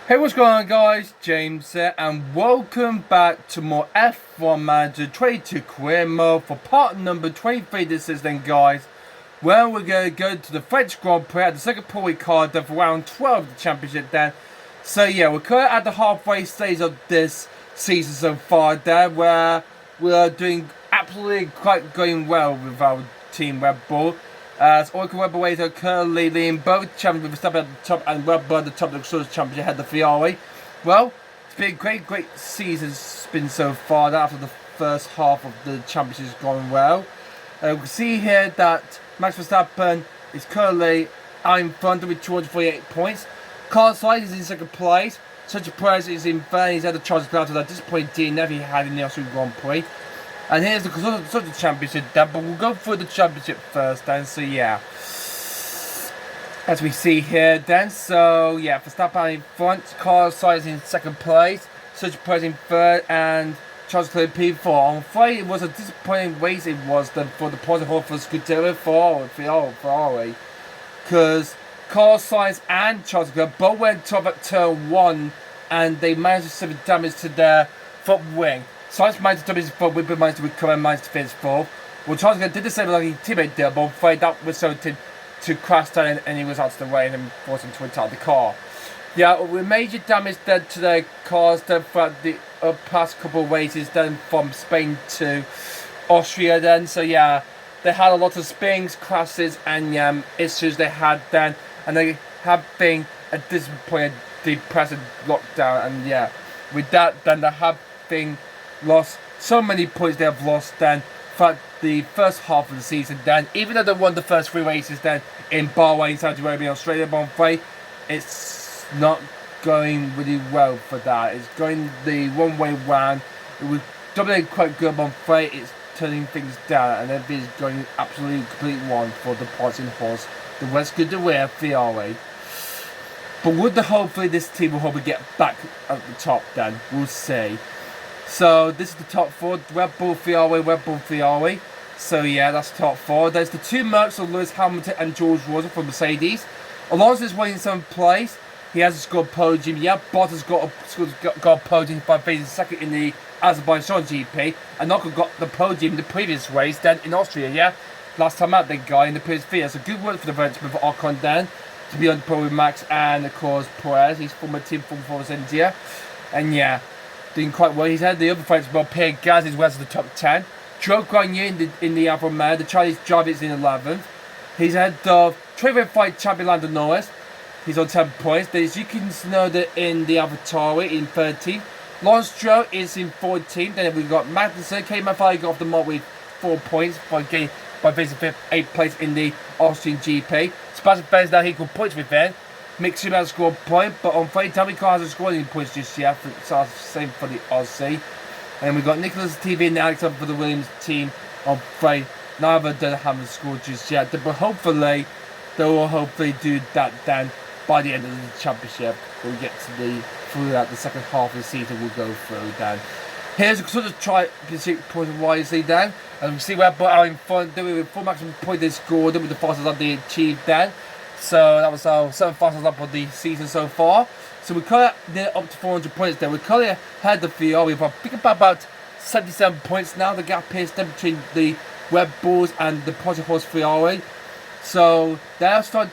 Hey, what's going on, guys? James here, and welcome back to more F1 Manager 22 career mode for part number 23 this season, guys. Where we're going to go to the French Grand Prix at the second Paul Rocard for round 12 of the championship then. So yeah, we're currently at the halfway stage of this season so far there, where we are doing absolutely quite going well with our team Red Bull. As Oracle Red Bull are currently leading both champions with Verstappen at the top and Red Bull at the top of the Constructors' Championship ahead of Ferrari. Well, it's been a great season it's been so far after the first half of the championship has gone well. We can see here that Max Verstappen is currently out in front with 248 points. Carlos Sainz is in second place. Sergio Perez is in third. He's had a chance to go to that disappointing DNF he had in the Austrian Grand Prix. And here's the Constructors' Championship then, but we'll go through the championship first then, so yeah. As we see here then, so yeah, Verstappen in front, Carlos Sainz in second place, Sergio Perez in third, and Charles Leclerc P4. On Friday, it was a disappointing race it was then for the positive horse for Scuderia Ferrari. Because Carlos Sainz and Charles Leclerc both went top at turn 1, and they managed to suffer damage to their front wing. Sainz managed to his foot, Whipper managed to recover and managed to finish fourth. Well, Charles did the same like his teammate did, but I'm afraid that resulted to crash down and he was out of the way and forced him to retire the car. Yeah, with major damage then to their cars then throughout the past couple of races then from Spain to Austria then. So yeah, they had a lot of spins, crashes and issues they had then, and they have been a disappointing, depressing lockdown, and yeah, with that then they have been lost so many points they have lost then throughout the first half of the season then, even though they won the first 3 races then in Bahrain, Saudi Arabia, Australia, but I'm afraid it's not going really well for that. It's going the one way round. It was dominating quite good, but I'm afraid it's turning things down and everything's going absolutely complete wrong for the Porsche horse, the West Scuderia Ferrari. But hopefully this team will hopefully get back at the top then, we'll see. So this is the top 4, Red Bull, Ferrari. So yeah, that's the top 4. There's the 2 Mercs of Lewis Hamilton and George Russell from Mercedes. Alonso is winning 7th place. He hasn't scored podium. Yeah, Bottas got a podium by finishing second in the Azerbaijan GP. And Ocon got the podium in the previous race then in Austria, yeah. Last time out, the guy in the previous year. So good work for the Frenchman for Ocon then to be on the podium with Max and of course Perez. He's former team from Force India. And yeah, doing quite well. He's had the other Frenchman, Pierre Gasly, as well as the top 10. Joe Grenier in the Alfa Romeo, the Chinese driver is in 11th. He's ahead of Trevor Fight champion Lando Norris. He's on 10 points. There's Yuki Tsunoda in the AlphaTauri in 13th. Lawrence Stroll is in 14th. Then we've got Magnussen. K. Maffei got off the mark with 4 points by finishing 8th place in the Austrian GP. Sebastian Vettel now equal points with him. Mick Schumacher scored a point, but on Friday, Tommy Carr hasn't scored any points just yet, so same for the Aussie. And we've got Nicholas TV and Alexander for the Williams team on Friday. Neither of them haven't scored just yet, but hopefully, they will hopefully do that then by the end of the championship. We'll get to throughout the second half of the season, we'll go through then. Here's a sort of try to point wisely then. And we see where Butt are in front, doing with 4 maximum points they scored, with the fastest lap they achieved then. So that was our 7th fastest lap of the season so far. So we're currently up to 400 points there. We're currently ahead of Ferrari. We've picked up about 77 points now. The gap is then between the Red Bulls and the Porsche horse Ferrari. So they're starting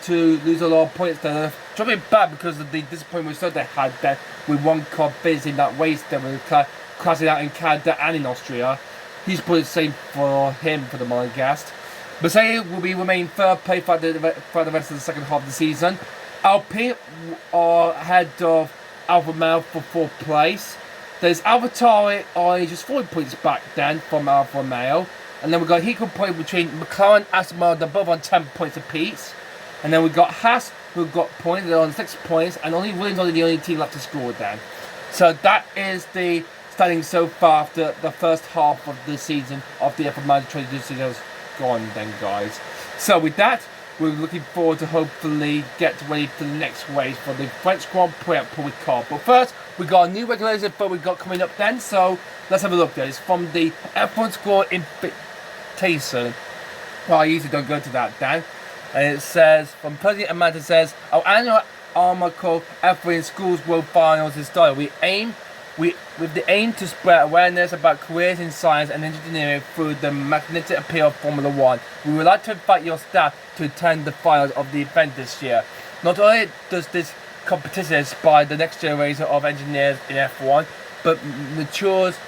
to lose a lot of points there. It's a bit bad because of the disappointment they had there with one car finishing that race there with crashing out in Canada and in Austria. He's put the same for him for the Monegasque. Mercedes will remain third place for the rest of the second half of the season. Alpine are ahead of Alfa Romeo for 4th place. There's AlphaTauri only just 40 points back then from Alfa Romeo. And then we've got equal point between McLaren and Aston Martin, they're both on 10 points apiece. And then we've got Haas, who've got points, they're on 6 points, and only Williams only the only team left to score then. So that is the standing so far after the first half of the season of the F1 Manager 22 season gone then, guys. So with that, we're looking forward to hopefully get ready for the next race for the French Grand Prix at Paul Rocard. But first, we got a new regulation info we got coming up then, so let's have a look, guys. From the F1 score invitation. Well, I usually don't go to that, Dan. And it says, from President Amanda says, our annual Armaco F1 Schools World Finals is started. With the aim to spread awareness about careers in science and engineering through the magnetic appeal of Formula One. We would like to invite your staff to attend the finals of the event this year. Not only does this competition inspire the next generation of engineers in F1, but matures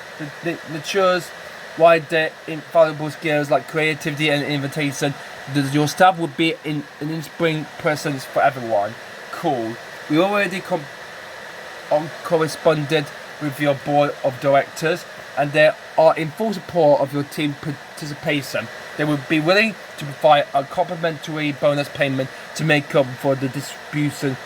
wider invaluable skills like creativity and invitation. Your staff will be an inspiring presence for everyone. Cool. We already corresponded with your board of directors, and they are in full support of your team participation. They will be willing to provide a complimentary bonus payment to make up for the disruption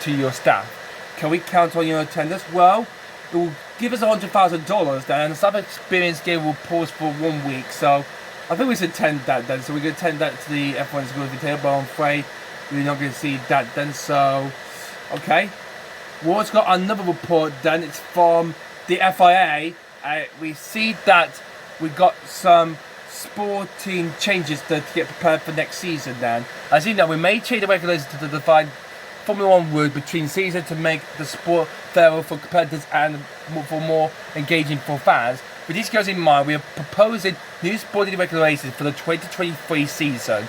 to your staff. Can we count on your attendance? Well, it will give us $100,000 then, and the staff experience game will pause for 1 week, so I think we should attend that then. So we're going to attend that to the F1 School of Detail, but I'm afraid we're not going to see that then, so okay. We also got another report then, it's from the FIA. We see that we got some sporting changes to get prepared for next season then. As you know, we may change the regulations to define Formula One route between seasons to make the sport fairer for competitors and for more engaging for fans. With these goals in mind, we are proposing new sporting regulations for the 2023 season.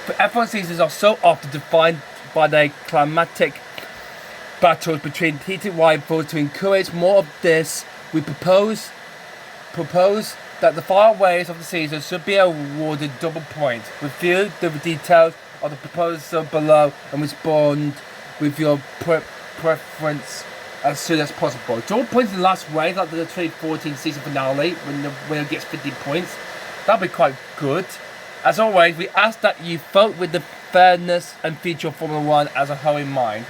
The F1 seasons are so often defined by their climatic battles between heated rivals. To encourage more of this, we propose that the final race of the season should be awarded double points. Review the details of the proposal below and respond with your preference as soon as possible. Double points in the last race, like the 2014 season finale, when the winner gets 50 points. That'd be quite good. As always, we ask that you vote with the fairness and future of Formula One as a whole in mind.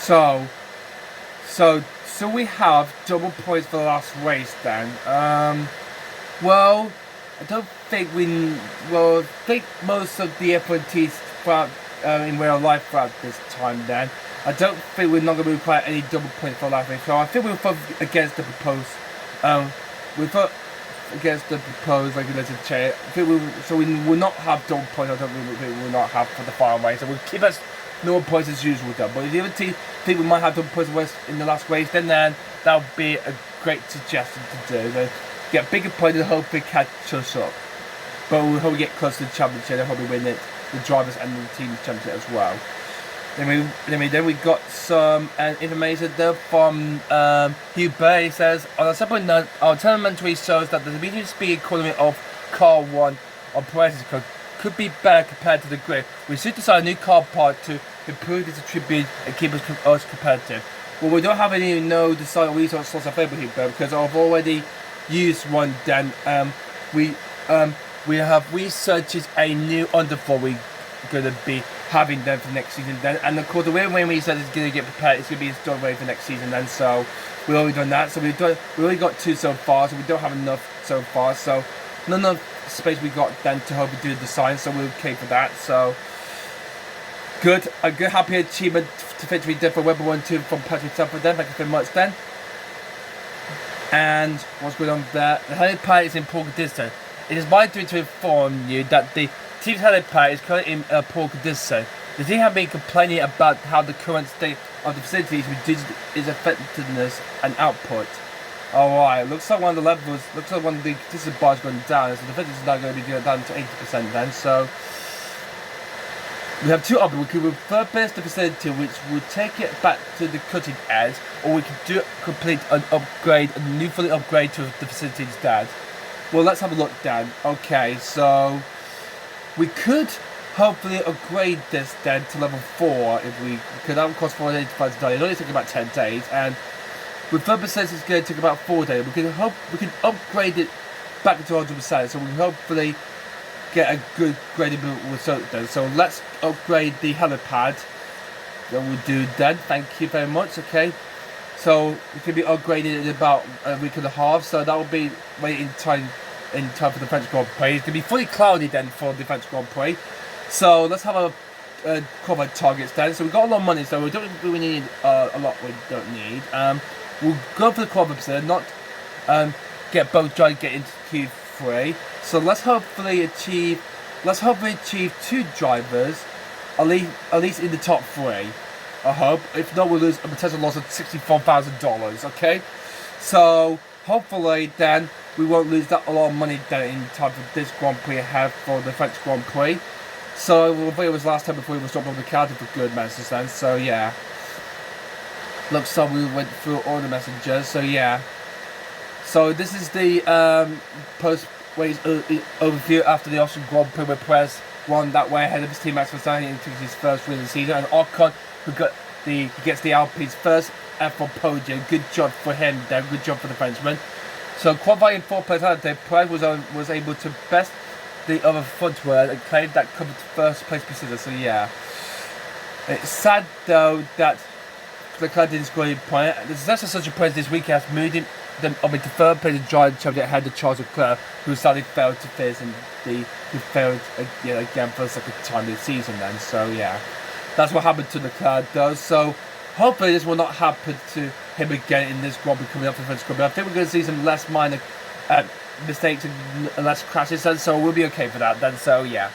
So we have double points for the last race then. Well, I don't think I think most of the F1 teams throughout in real life throughout this time then. I don't think we're not going to require any double points for the last race. So I think we'll vote against the proposed regulated change. We will not have double points. I don't think we will not have for the final race. So we'll keep us no points as usual though. But if the other team think we might have double points in the last race, then that would be a great suggestion to do. Then get bigger points and hopefully catch us up. But we hope we get close to the championship and hope we win it, the drivers and the team's championship as well. Then we got some information there from Hugh Bay. He says, on a separate note, our telemetry shows that the medium speed economy of car 1 operations could be better compared to the grid. We should design a new car part to improve this attribute and keep us competitive. Well, we don't have any design resource source available here, because I've already used one. Then we have researched a new underfoot we're going to be having them for next season then, and of course the way we said it's going to get prepared, it's going to be installed ready for next season then. So we've already done that. So we only got 2 so far, so we don't have enough so far. So not enough space we got then to help do the design. So we're okay for that. So good, a good happy achievement to fit to be done for Webber 1-2 from Patrick Telford then. Thank you very much then. And what's going on there? The helipad is in poor condition. It is my duty to inform you that the team's helipad is currently in poor condition. The team have been complaining about how the current state of the facilities reduces its effectiveness and output. Alright, looks like one of the condition bars going down, so the effectiveness is now going to be down to 80% then. So we have 2 options. We could refurbish the facility, which would take it back to the cutting edge, or we could complete an upgrade, a new fully upgrade to the facility instead. Well, let's have a look then. Okay, so we could hopefully upgrade this then to level 4 if we could. That would cost $485 today. It only took about 10 days, and with refurbishment it's going to take about 4 days. We can upgrade it back to 100%, so we can hopefully get a good gradable result then. So let's upgrade the helipad. That will do then. Thank you very much. Okay. So it can be upgraded in about a week and a half. So that will be right in time for the French Grand Prix. It's going to be fully cloudy then for the French Grand Prix. So let's have a cover targets then. So we've got a lot of money, so we don't really need a lot we don't need. We'll go for the cover percent, not get both giants get into Q3. So let's hopefully achieve let's hope we achieve 2 drivers, at least in the top 3. I hope. If not, we'll lose a potential loss of $64,000. Okay, so hopefully then we won't lose that a lot of money then in time for this Grand Prix ahead for the French Grand Prix. So it was last time before we was dropped off the counter for good messages then. So yeah, looks like we went through all the messages. So yeah, so this is the post-race overview after the Austrian Grand Prix where Perez won that way ahead of his team Max Verstappen and took his first win of the season, and Ocon who gets the Alpine's first F1 podium. Good job for him there. Good job for the Frenchman. So qualifying in 4th place out there, Perez was able to best the other footwear and claimed that covered first place position. So yeah, it's sad though that Leclerc didn't score any point. The success of such a place this week has moved him up into 3rd place in driving championship ahead of Charles Leclerc, who sadly failed to finish and he failed again for the 2nd time this season then. So yeah, that's what happened to Leclerc though. So hopefully this will not happen to him again in this Grand Prix coming up for the French Grand Prix. I think we're going to see some less minor mistakes and less crashes then, so we'll be okay for that then. So yeah,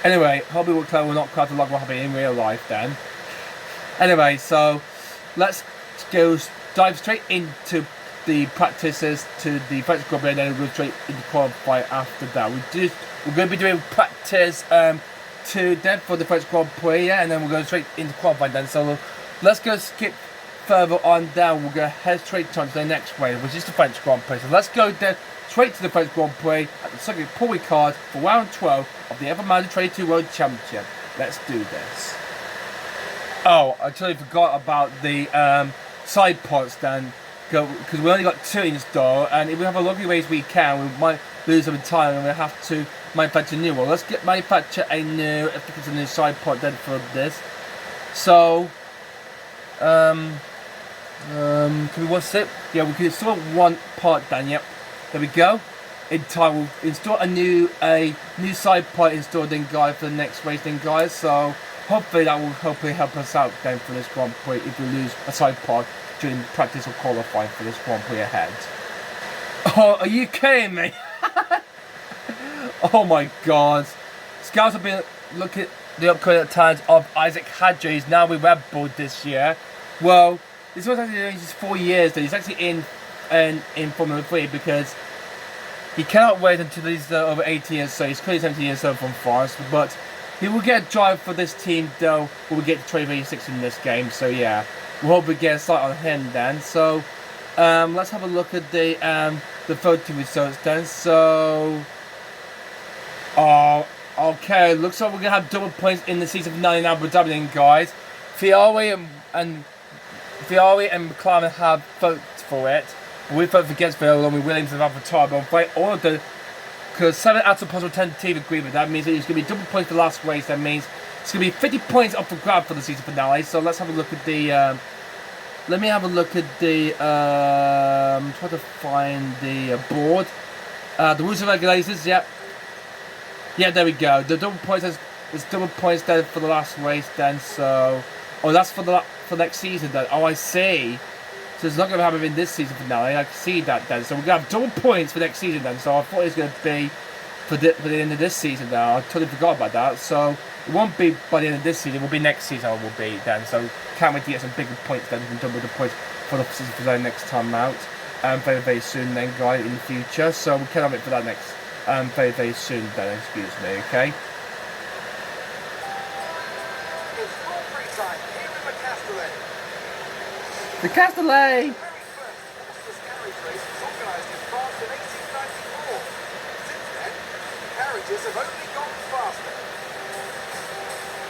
anyway, hopefully Leclerc will not crash a lot more happen in real life then. Anyway, so let's dive straight into the practices to the French Grand Prix and then we'll go straight into qualify after that. We're going to be doing practice 2 then for the French Grand Prix, yeah, and then we'll go straight into qualifying then. So let's go skip further on down. We'll go head straight to the next race, which is the French Grand Prix. So let's go then straight to the French Grand Prix at the circuit Paul Rocard for round 12 of the F1 Manager 22 World Championship. Let's do this. Oh, I totally forgot about the side pods then, because we only got 2 in store, and if we have a lucky race we might lose some time and we'll have to manufacture a new one. Let's manufacture a new side pod then for this. So can we what's it? Yeah, we can install 1 part then. Yep, there we go. In time we'll install a new side pod installed then, guys, for the next race then, guys. So hopefully that will help us out then for this Grand Prix if we lose a side pod during practice or qualifying for this Grand Prix ahead. Oh, are you kidding me? Oh my God! Scouts have been looking at the upcoming times of Isaac Hadji. He's now with Red Bull this year. Well, this was actually just 4 years that he's actually in Formula 3 because he cannot wait until he's over 18 years, so he's currently 17 years old from France. But he will get a drive for this team though when we get to 2026 in this game. So yeah, we'll hope we get a sight on him then. So let's have a look at the photo results then. So okay, looks like we're gonna have double points in the season finale in Abu Dhabi then, guys. Ferrari and McLaren have votes for it. We vote against Ferrari along with Williams and Avatar, but play all of the, because 7 out of possible tentative agreement. That means that it's going to be double points for the last race. That means it's going to be 50 points up for grab for the season finale. So let's have a look at the. Let me have a look at the. Try to find the board. The rules and regulations. Yep. Yeah, there we go. The double points. There's double points there for the last race. Then so. Oh, that's for next season then. Oh, I see. So it's not going to happen in this season finale. I can see that then. So we're going to have double points for next season then. So I thought it was going to be for the end of this season now. I totally forgot about that. So it won't be by the end of this season. It will be next season. It will be then. So can't wait to get some bigger points then. We can double the points for the season finale next time out. Very, very soon then, guys, in the future. So we cannot wait for that next. Very, very soon then. Excuse me. Okay. The Castellet! Carriages have only gone faster.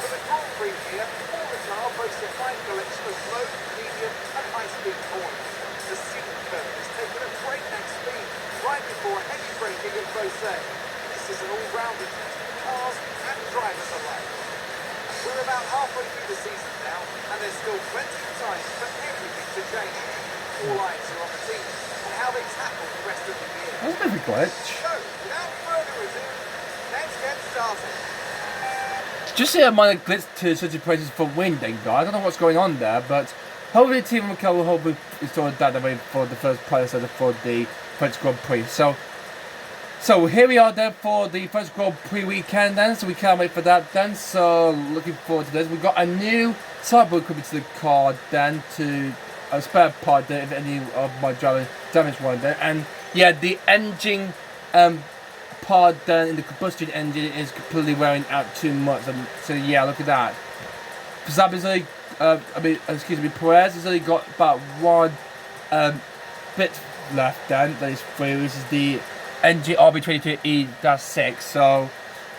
For the Grand Prix here, Paul Rocard boasts a fine collection of low, medium and high-speed corners. The seat curve has taken a breakneck speed right before heavy braking and faussé. This is an all-rounder test for cars and drivers alike. We're about halfway through the season now, and there's still plenty of time for everything to change. All eyes are on the team and how they tackle the rest of the year. That's a bit of a glitch. So, without further ado, let's get started. Just see a minor glitch to such a process for winding, guys. I don't know what's going on there, but hopefully the team of Mikel will hopefully install that way for the first prize for the French Grand Prix. So, So here we are then for the French Grand Prix weekend then, so we can't wait for that then, so looking forward to this. We've got a new cyborg coming to the car then, to a spare part there if any of my drivers damaged one then, and yeah, the engine part then in the combustion engine is completely wearing out too much, so yeah, look at that. Verstappen's only, Perez has only got about one bit left then, that is free, which is the NG RB22E-6, so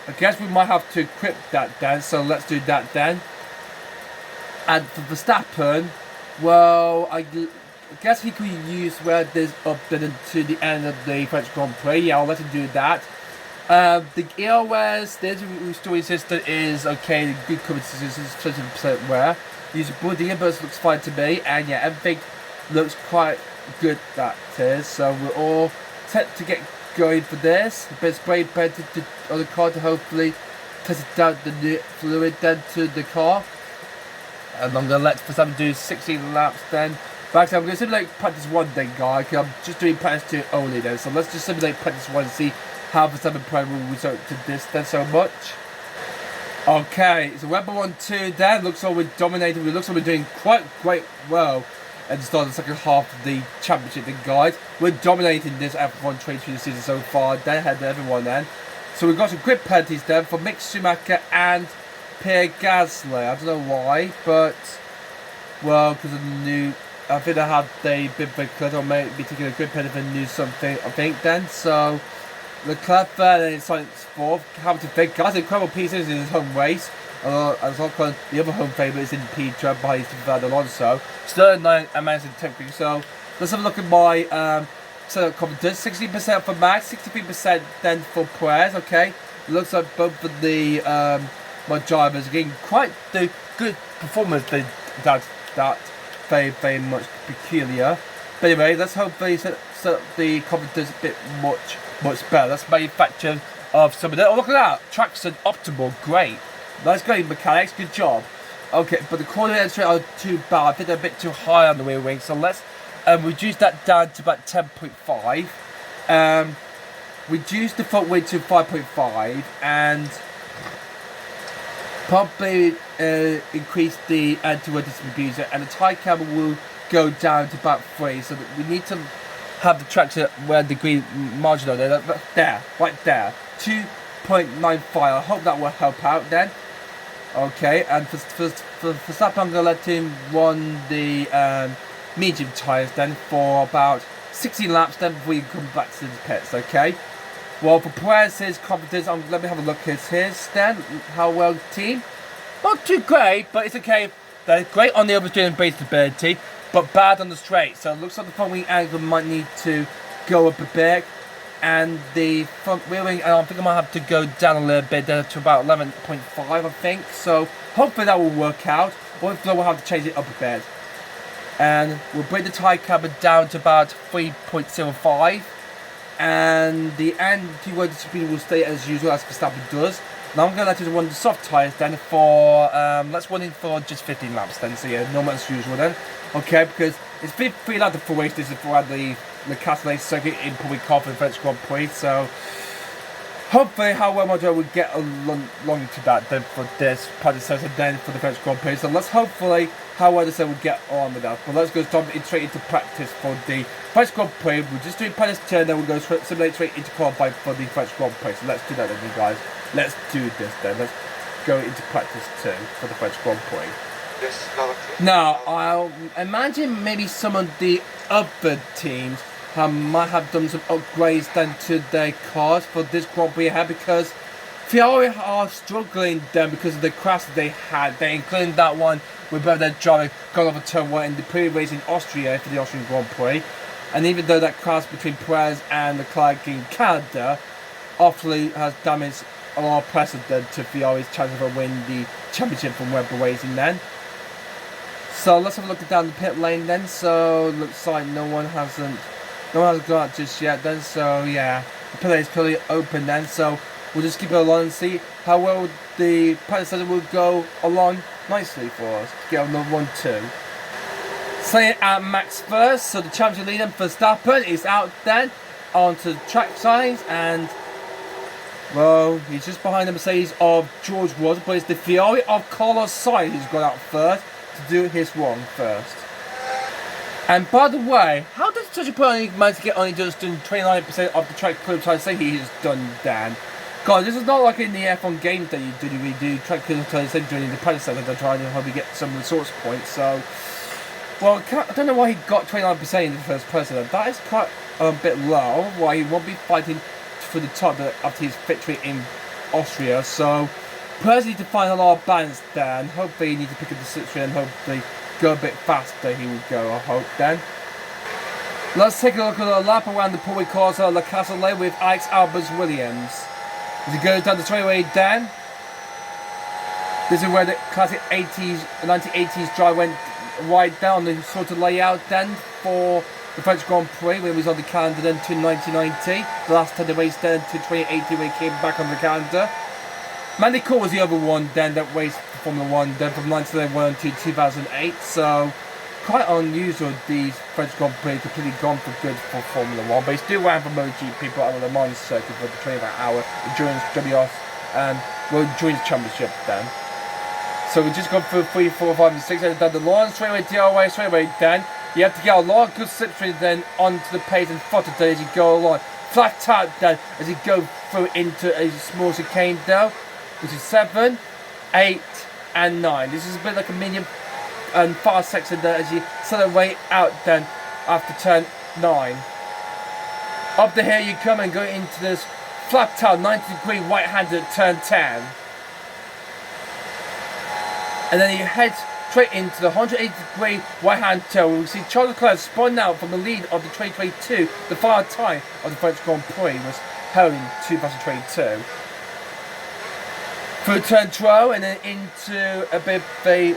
I guess we might have to equip that then, so let's do that then. And for Verstappen, well, I guess he could use where this up then to the end of the French Grand Prix. Yeah, I'll let him do that. The EOS, the restoring system is okay, the good coverage system is 20% wear. Use body but looks fine to me, and yeah, everything looks quite good, that is, so we're all set to get going for this. A bit of spray painted on the car to hopefully test it out the new fluid then to the car. And I'm going to let Verstappen do 16 laps then. But I'm going to simulate practice 1 then, guys. I'm just doing practice 2 only then. So let's just simulate practice 1 and see how Verstappen Prime will result to this then so much. Okay, so Red Bull 1-2 then. Looks like we're dominating. It looks like we're doing quite well at the start of the second half of the championship then, guys. We're dominating this F1 trade through the season so far. Then ahead of everyone then. So we've got some grid penalties then for Mick Schumacher and Pierre Gasly. I don't know why, but well, because of the new, I think they have the bit very clear, or maybe taking a grid penalty and do something, I think then. So Leclerc then in science fourth. Hamilton fifth. Gasly incredible pieces in his home race. As well, the other home favourite is in P12 behind Fernando Alonso. Still at 9 amazing technically. So let's have a look at my setup confidence. 60% for Max, 63% then for Perez. Okay, it looks like both of the my drivers are getting quite the good performance. That very much peculiar. But anyway, let's hopefully set up the confidence a bit much better. That's manufactured of some of that. Oh, look at that! Traction optimal, great. Nice going, mechanics, good job. Okay, but the coordinator straight are too bad. I think they're a bit too high on the rear wing, so let's reduce that down to about 10.5. Reduce the front wing to 5.5, and probably increase the anti-roll distributor, and the tyre camber will go down to about 3. So that we need to have the traction where the green margin on there, right there, 2.95. I hope that will help out then. Okay, and for Verstappen, I'm going to let him run the medium tyres then for about 16 laps then before you come back to the pits, okay? Well, for Perez's confidence, let me have a look at his then. How well the team? Not too great, but it's okay. They're great on the oversteering base stability, but bad on the straight. So it looks like the front wing angle might need to go up a bit. And the front rear wing, I think I might have to go down a little bit there to about 11.5, I think. So hopefully that will work out. Or if not, we'll have to change it up a bit. And we'll bring the tyre camber down to about 3.05. And the anti-roll distributor will stay as usual, as Verstappen does. Now I'm going to let it run the soft tyres then for, let's run in for just 15 laps then. So yeah, normal as usual then. Okay, because it's 3 laps of full race. This is for the Castellet circuit in public car for the French Grand Prix. So hopefully how well my driver will get along to that then for this predecessor then for the French Grand Prix. So let's hopefully how well this will get on with that. But let's go straight into practice for the French Grand Prix. We're just doing practice turn, then we'll go simulate straight into qualify for the French Grand Prix. So let's do that then, you guys. Let's do this then. Let's go into practice turn for the French Grand Prix. Now, I'll imagine maybe some of the other teams might have done some upgrades then to their cars for this Grand Prix ahead, because Ferrari are struggling then because of the crash that they had. They including that one with both their driver going over turn 1 in the pre-race in Austria for the Austrian Grand Prix. And even though that crash between Perez and Leclerc in Canada awfully has damaged a lot of precedent to Ferrari's chances of winning the championship from Red Bull Racing then. So let's have a look down the pit lane then. So looks like no one has gone out just yet then. So yeah, the pit lane is clearly open then. So we'll just keep it along and see how well the predecessor will go along nicely for us to get another 1-2. Staying at Max first. So the championship leader Verstappen is out then. onto the track signs, and well, he's just behind the Mercedes of George Russell, but it's the Ferrari of Carlos Sainz who's gone out first to do his one first. And by the way, how did such a person manage to get only just doing 29% of the track clips I say he has done, Dan? God, this is not like in the F1 games that you do track clips I say during the predecessor. They're trying to help you get some resource points. So, well, I don't know why he got 29% in the first person. That is quite a bit low. Why he won't be fighting for the top after his victory in Austria. So, personally, to find a lot of balance there, and hopefully, you need to pick up the situation and hopefully go a bit faster. He will go, I hope. Then, let's take a look at a lap around the Paul Rocard La Castellet with Alex Albers Williams. As he goes down the straightaway, Dan. This is where the classic 1980s drive went right down the sort of layout then for the French Grand Prix when he was on the calendar then to 1990. The last time they raced then to 2018 when he came back on the calendar. Mandy Court was the other one then that raced for Formula 1 then from 1991 to 2008. So quite unusual these French Grand Prix completely gone for good for Formula 1. But he still ran for MotoGP people out of the Mans circuit for the 24-hour endurance WRC endurance championship then. So we've just gone through 3, 4, 5 and 6 and done the long straightaway straightaway then. You have to get a lot of good slipstream then onto the pace and throttle then as you go along. Flat out then as you go through into a small chicane though, which is 7, 8 and 9. This is a bit like a medium and fast section there as you accelerate out then after turn 9. Up the hill you come and go into this flat out 90-degree right-handed turn 10. And then you head straight into the 180-degree right-hand turn. We see Charles Leclerc spun out from the lead of the 2022. The final time of the French Grand Prix was held in 2022. Through turn 12 and then into a bit of a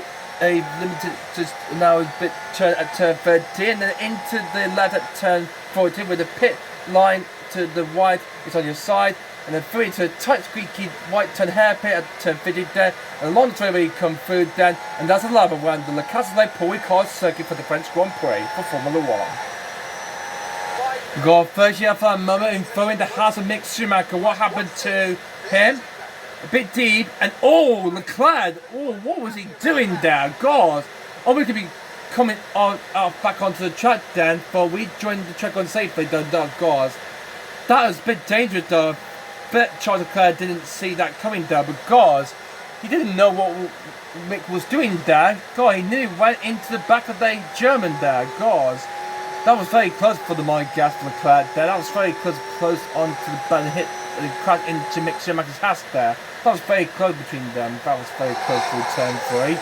limited, just now a bit turn at turn 13, and then into the left at turn 14 with the pit line to the right is on your side. And then through into a tight squeaky white turn hairpin at turn 50 there, and along the straightaway you come through then, and that's a lap around the La Castellet Paul Ricard circuit for the French Grand Prix for Formula 1. We got 30 after that moment in throwing the house of Mick Schumacher. What happened to him? A bit deep, and oh, Leclerc, oh, what was he doing there? God, oh, we could be coming on back onto the track then, but we joined the track on safely, though, God. That was a bit dangerous though. Bet Charles Leclerc didn't see that coming there because he didn't know what Mick was doing there. God, he nearly went into the back of the German there. God, that was very close for the gas for Leclerc there. That was very close onto the button hit crash into Mick Schumacher's house there. That was very close between them. That was very close for turn 3.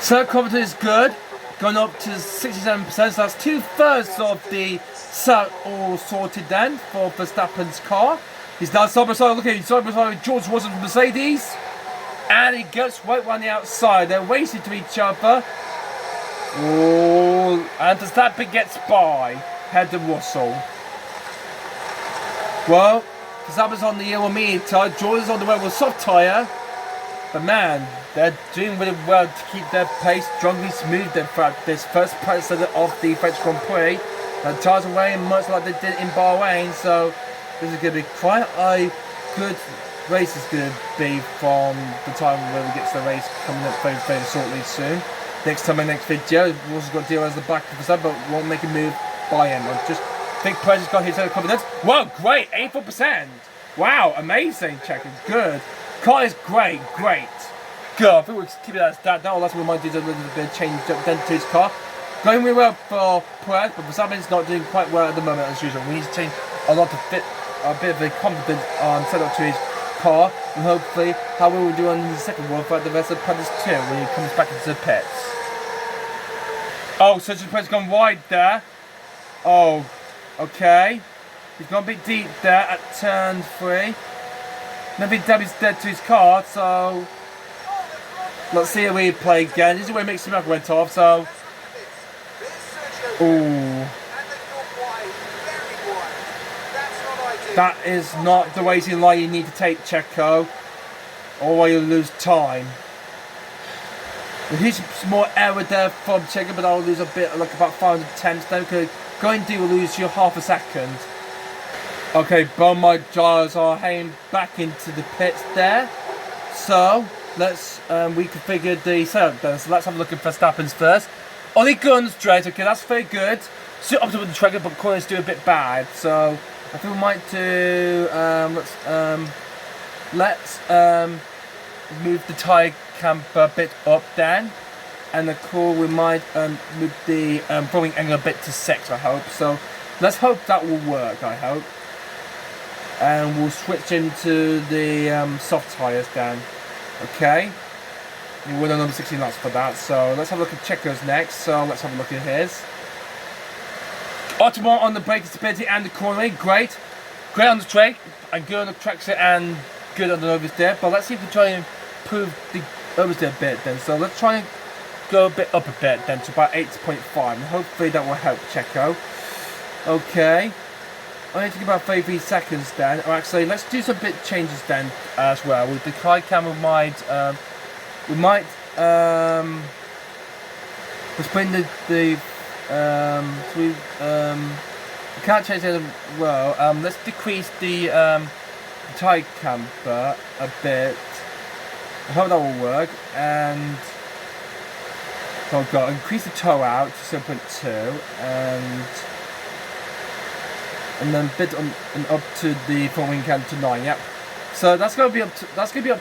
Circuit confidence is good. Going up to 67%, so that's 2/3 of the set all sorted then for Verstappen's car. He's now side by side, look at him, side by side with George Russell from Mercedes. And he gets right around the outside. They're racing to each other. Oh, and Verstappen gets by. Head to Russell. Well, Verstappen's on the yellow medium tyre, George is on the red with soft tyre. But man, they're doing really well to keep their pace strongly smooth throughout this first practice of the French Grand Prix. The tyres are weighing much like they did in Bahrain, so this is going to be quite a good race. It's going to be from the time when we get to the race coming up very, very shortly soon. Next time, my next video, we've also got to deal as the back of the side, but won't make a move by him. I'll just think Perez's got his own confidence. Whoa, great, 84%. Wow, amazing, check, it's good. Car is great. Good, I think we'll keep it as that. That will last, we might do a little bit of change up then to his car. Going really well for Perez, but Verstappen's not doing quite well at the moment as usual. We need to change a lot to fit a bit of a confident setup to his car, and hopefully how we will do on the second one for the rest of Perez too when he comes back into the pits. Oh, so Perez gone wide there. Oh, okay. He's gone a bit deep there at turn 3. Maybe Debbie's dead to his car, so let's see how we play again. This is where Mick Schumacher went off, so ooh. That is not the racing line you need to take, Checo, or where you lose time. There's more error there from Checo, but I'll lose a bit, like about 500 tenths. Then could going to lose you half a second. Okay, both my drivers are heading back into the pits there. So let's reconfigure the setup then. So let's have a look at Verstappen's first. Only guns straight, okay, that's very good. Still up to the trigger, but corners do a bit bad. So I think we might do let's move the tyre camber a bit up then. And the core we might move the throwing angle a bit to 6, I hope. So let's hope that will work, I hope. And we'll switch into the soft tyres then. Okay. You win another 16 laps for that. So let's have a look at Checo's next. So let's have a look at his. Optimal on the braking stability and the cornering. Great. Great on the straight. And good on the traction and good on the oversteer. But let's see if we try and improve the oversteer a bit then. So let's try and go a bit up a bit then to about 8.5. And hopefully that will help Checo. Okay. I need to give about 33 seconds then. Or actually, let's do some bit changes then as well. With the car camera, we might let's bring the we can't change it as well. Let's decrease the tyre camber a bit. I hope that will work. And so I've got to increase the tow out to 0.2 and then bit on and up to the following can to 9. Yep. So that's gonna be up to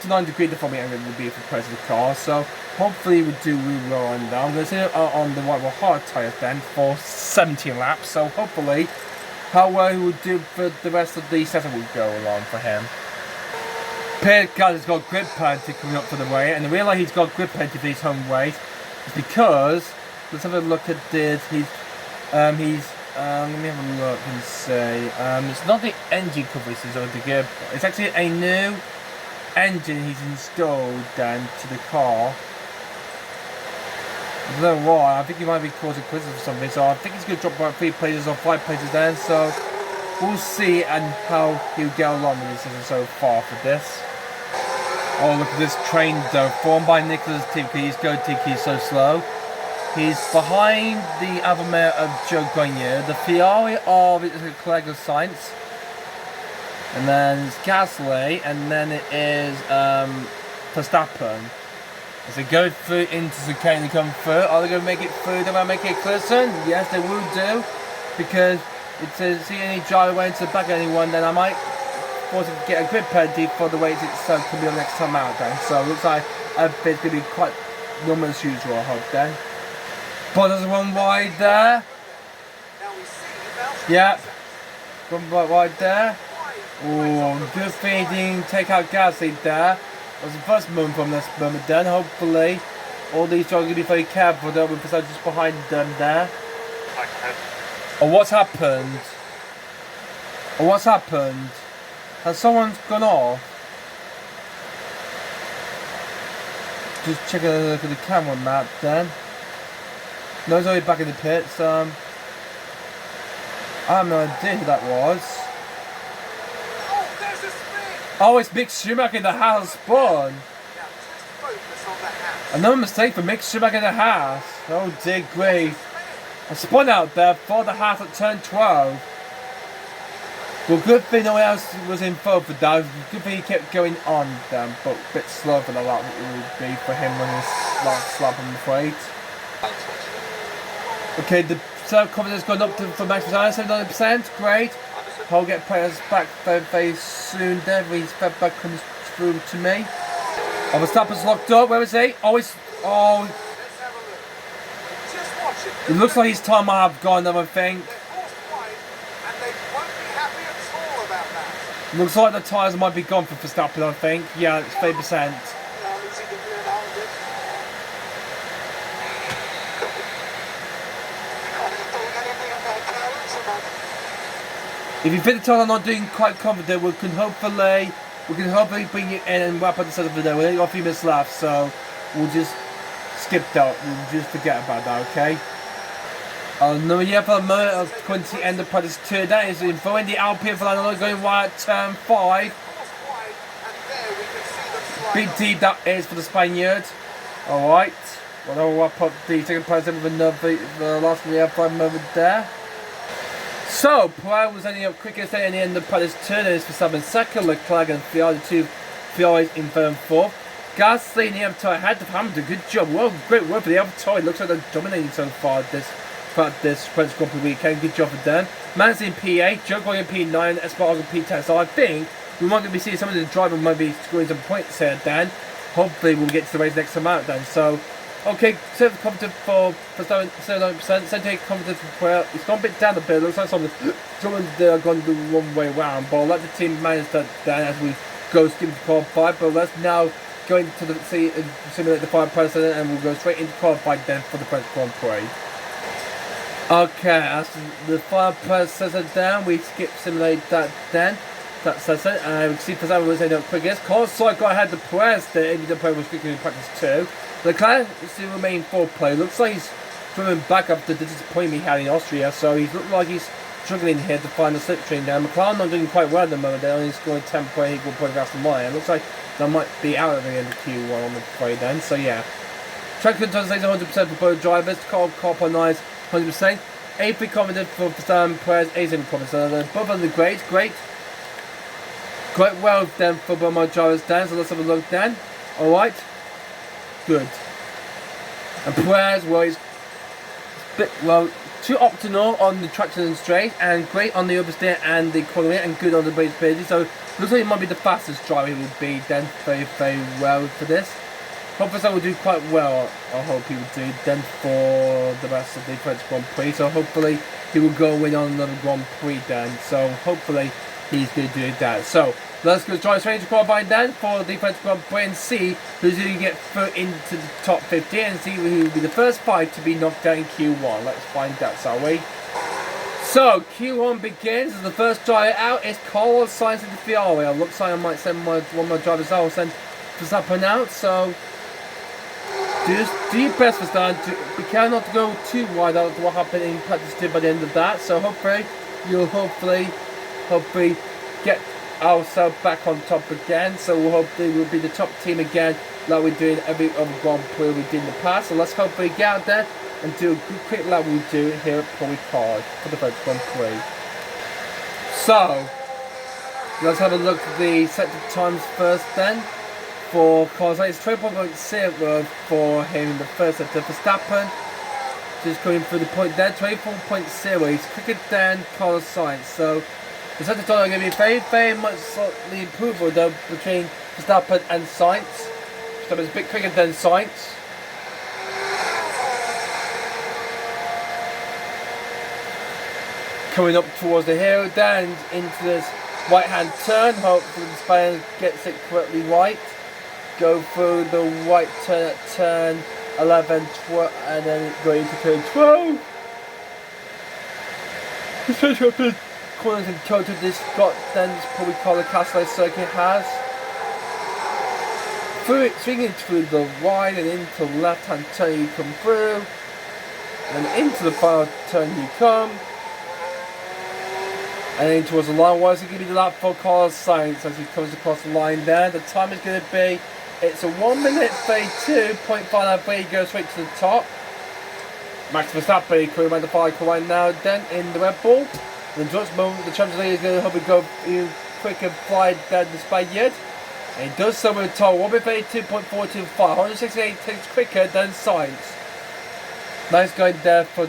9 degrees. The following angle will be for the price of the car. So hopefully we do really well on that. I'm gonna say on the hard tyres then for 17 laps. So hopefully how well he will do for the rest of the session will go along for him. Pierre Gasly has got grip penalty coming up for the way, and the reason why he's got grip penalty for his home race is because let's have a look at this. Let me have a look and say, it's not the engine coverage is over the gear, it's actually a new engine he's installed then to the car. I don't know why, I think he might be causing criticism or something, so I think he's going to drop about 3 places or 5 places then, so we'll see and how he'll get along with this season so far for this. Oh, look at this train though, formed by Nicholas Tinker. He's going Tinker, he's so slow. He's behind the Alfa Romeo of Joe Grenier, the Ferrari of it's a colleague of Sainz, and then it's Gasly, and then it is Verstappen. As they go through into the chicane, they come through. Are they going to make it through? They're going to make it clear soon? Yes, they will do, because it says see any driver way into the back of anyone, then I might force him to get a grip penalty for the way it could be on next time out then. So it looks like it's going to be quite normal as usual, I hope then. But there's one wide there. Yep. One wide there. Oh, good feeding. Take out Gasly there. That was the first moment from this moment then. Hopefully, all these drivers will be very careful though, because I'm just behind them there. Oh, what's happened? Oh, what's happened? Has someone gone off? Just check a look at the camera map then. No, he's already back in the pits. I have no idea who that was. Oh, there's a spin! Oh, it's Mick Schumacher in the house spawn. Now, just focus on the house. Another mistake for Mick Schumacher in the house. Oh dear grief. I spun out there for the house at turn 12. Well, good thing no one else was involved with that. Good thing he kept going on then, but a bit slower than a lot it would be for him on his last lap, I'm afraid. Okay, the self-confidence has gone up to for Max Verstappen, 79%, great. I'll get players back very, very soon there. His feedback comes through to me. Oh, Verstappen's locked up, where is he? Oh, it looks like his time might have gone, I think. Looks like the tyres might be gone for Verstappen, I think. Yeah, it's 30%. If you think the tyre are not doing quite confident, we can hopefully bring you in and wrap up the set of the day. We've only got a few minutes left, so we'll just skip that. We'll just forget about that, okay? No, yeah, for the moment, of Quincy end of practice 2. That is info in the Alpine for that, going right at turn 5. Big deep that is for the Spaniard. Alright. Well, I'll wrap up the second practice with the last of the F5 moment there. So, Perez was ending up quickest at the end of practice turn, and Verstappen second, Leclerc and Ferrari Ferraris in third and fourth. Gasly and the Avatar had the Hamilton, good job, well, great work for the Avatar. It looks like they're dominating so far this French Grand Prix weekend, good job for them. Man's in P8, Joe going in P9, Espargaro in P10, so I think we might be seeing some of the driver might be scoring some points here, Dan. Hopefully we'll get to the race next time out, then. So, okay, serve confident for Verstappen, 79%, 78 confident for Perez. It's gone a bit down a bit, it looks like someone gone the wrong way around, but I'll let the team manage that, Dan, as we go skip to qualify. But let's now go into the simulate the final precedent, and we'll go straight into qualify then for the French Grand Prix. Okay, as the final precedent down, we simulate that then. That says it, and we can see Verstappen was ending up quickest. Carlos Sainz got ahead of Perez there, even though Perez was quicker in practice too. Leclerc still remained fourth play. Looks like he's coming back after the disappointment he had in Austria, so he looks like he's struggling here to find the slipstream now. McLaren not doing quite well at the moment, they're only scoring 10 point equal point of Aston Martin. It looks like they might be out at the end of Q1 on the play then, so yeah. Track control says 100% for both drivers. Car on 100%. AP confident for Verstappen, Perez, 87 confident. Both of the great. Quite well then for both my drivers, Dan, so let's have a look then. Alright. Good. And Perez, well, he's a bit, well, too optimal on the traction and straight, and great on the oversteer and the corner, and good on the base speed. So looks like he might be the fastest driver he will be then, very, very well for this. Hopefully that will do quite well, I hope he will do then for the rest of the French Grand Prix. So hopefully he will go win on another Grand Prix then. So hopefully he's going to do that. So let's go try straight to qualify then for the French Grand Prix and see who's going to get through into the top 50 and see who will be the first 5 to be knocked out in Q1. Let's find out, shall we? So Q1 begins, and the first driver out is Carlos Sainz in the Ferrari. It looks like I might send one of my drivers out. I'll send Verstappen out. So do your best, Verstappen. Be careful not to go too wide out what happened in practice 2 by the end of that. So hopefully you'll hopefully get ourselves back on top again. So hopefully we'll be the top team again, like we're doing every other Grand Prix we did in the past. So let's hopefully get out there and do a good quick lap we do here at Paul Rocard for the French Grand Prix. So let's have a look at the set of times first then. For Carlos Sainz, 24.0 for him in the first set. Verstappen just going through the point there, 24.0. He's quicker than Carlos Sainz. So the set of time are going to be very, very much slightly improvable though between Verstappen and Sainz. Verstappen's a bit quicker than Sainz. Coming up towards the hill, down into this right hand turn. Hopefully the Spaniard gets it correctly right. Go through the right turn at turn 11, 12, and then go into turn 12. The centre of the corners in total this got then this probably called the Castle circuit has. Swinging through the right and into the left hand turn you come through. And into the final turn you come. And then towards the line, what's it going to be the lap for Carlos Sainz as he comes across the line there? The time is going to be, it's a 1 minute 32.59, he goes straight to the top. Max Verstappen, career man the five right now, then in the Red Bull. And the Champions League is going to hopefully go even quicker fly than the Spaniard. And he does so with a total 1 minute 32.425, 168 takes quicker than Sainz. Nice going there for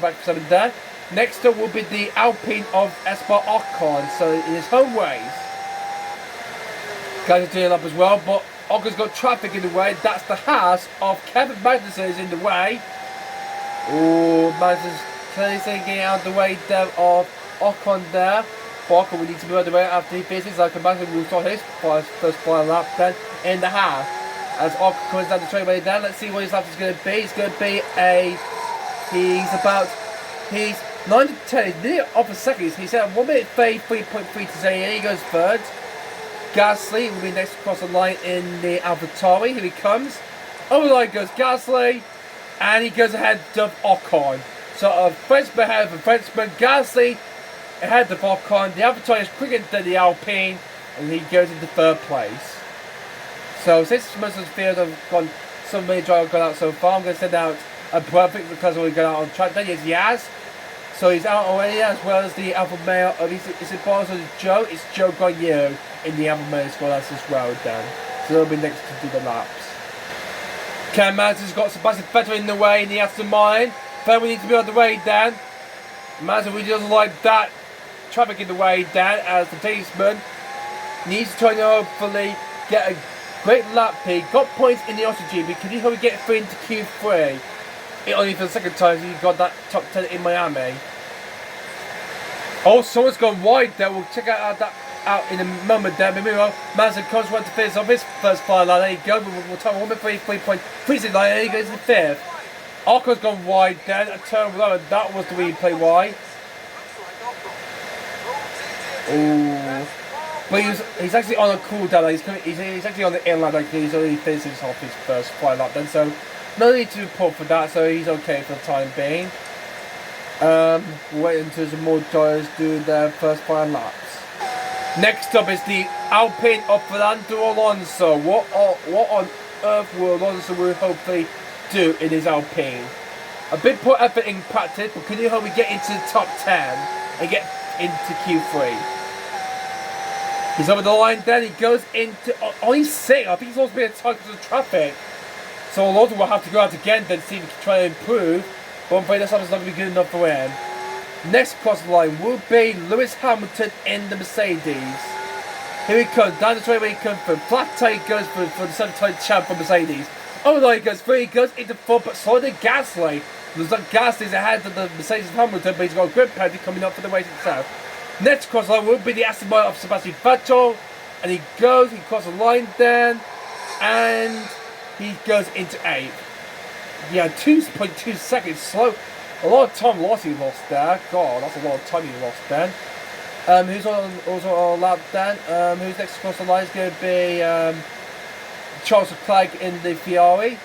Max Verstappen there. Next up will be the Alpine of Paul Rocard, so in his home race. Guys are doing up as well, but Rocard's got traffic in the way. That's the house of Kevin Magnussen is in the way. Oh, Magnussen's clearly getting out of the way there of Ocon there. Rocard will need to move out of the way after he finishes. Like Magnussen will start his first final lap then in the half. As Ocon comes down the straightaway down, let's see what his lap is going to be. It's going to be he's 9 to 10, he's nearly off a second. He's at 1 minute 33.3 to say, here he goes third. Gasly will be next across the line in the AlphaTauri. Here he comes. Over the line goes Gasly, and he goes ahead of Ocon. So a Frenchman ahead of a Frenchman. Gasly ahead of Ocon. The AlphaTauri is quicker than the Alpine, and he goes into third place. So since most of the field have gone, so many drivers have gone out so far, I'm going to send out a perfect because we're going out on track. Then yes, he has. So he's out already, as well as the Alpha Male. Is it Boris or Joe? It's Joe Goyer in the Alpha Male squad as well, Dan. So they'll be next to do the laps. Cam Manson's got Sebastian Vettel in the way in the Aston Martin. Then we need to be on the way, Dan. Manson really doesn't like that traffic in the way, Dan, as the policeman needs to try to hopefully get a great lap P. Got points in the Auto-GP, but can you help me get through into Q3? It only for the second time so you got that top 10 in Miami. Oh, someone's gone wide there. We'll check out that out in a moment there. But meanwhile, Manson comes one to finish off his first fire line. There you go. We'll time 1.3.36 line. And he goes to the fifth. Arco's gone wide then. A turn low, and that was the replay wide. Oh. But he's actually on a cooldown. He's actually on the inline. Like he's already finished off his first fire lap then. So no need to report for that. So he's okay for the time being. Wait until some more drivers do their first fire laps. Next up is the Alpine of Fernando Alonso. What on earth will Alonso hopefully do in his Alpine? A bit poor effort in practice, but can you help me get into the top 10 and get into Q3? He's over the line then, he goes into only 6. I think he's also being targeted to traffic. So Alonso will have to go out again then see if he can try to improve. But I'm afraid that's not going to be good enough for him. Next cross the line will be Lewis Hamilton in the Mercedes. Here he comes, down the straightaway he comes from. Flat tire goes for the 7-time champ for Mercedes. Oh no, he goes through, he goes into 4, but slow than Gasly. There's not Gasly's ahead of the Mercedes of Hamilton, but he's got a grip penalty coming up for the race itself. Next cross line will be the Aston Martin of Sebastian Vettel. And he crosses the line then, and he goes into 8th. Yeah, 2.2 seconds slow. A lot of time lost he lost there. God, that's a lot of time he lost then. Who's also on lap then? Who's next across the line is going to be Charles Leclerc in the Ferrari.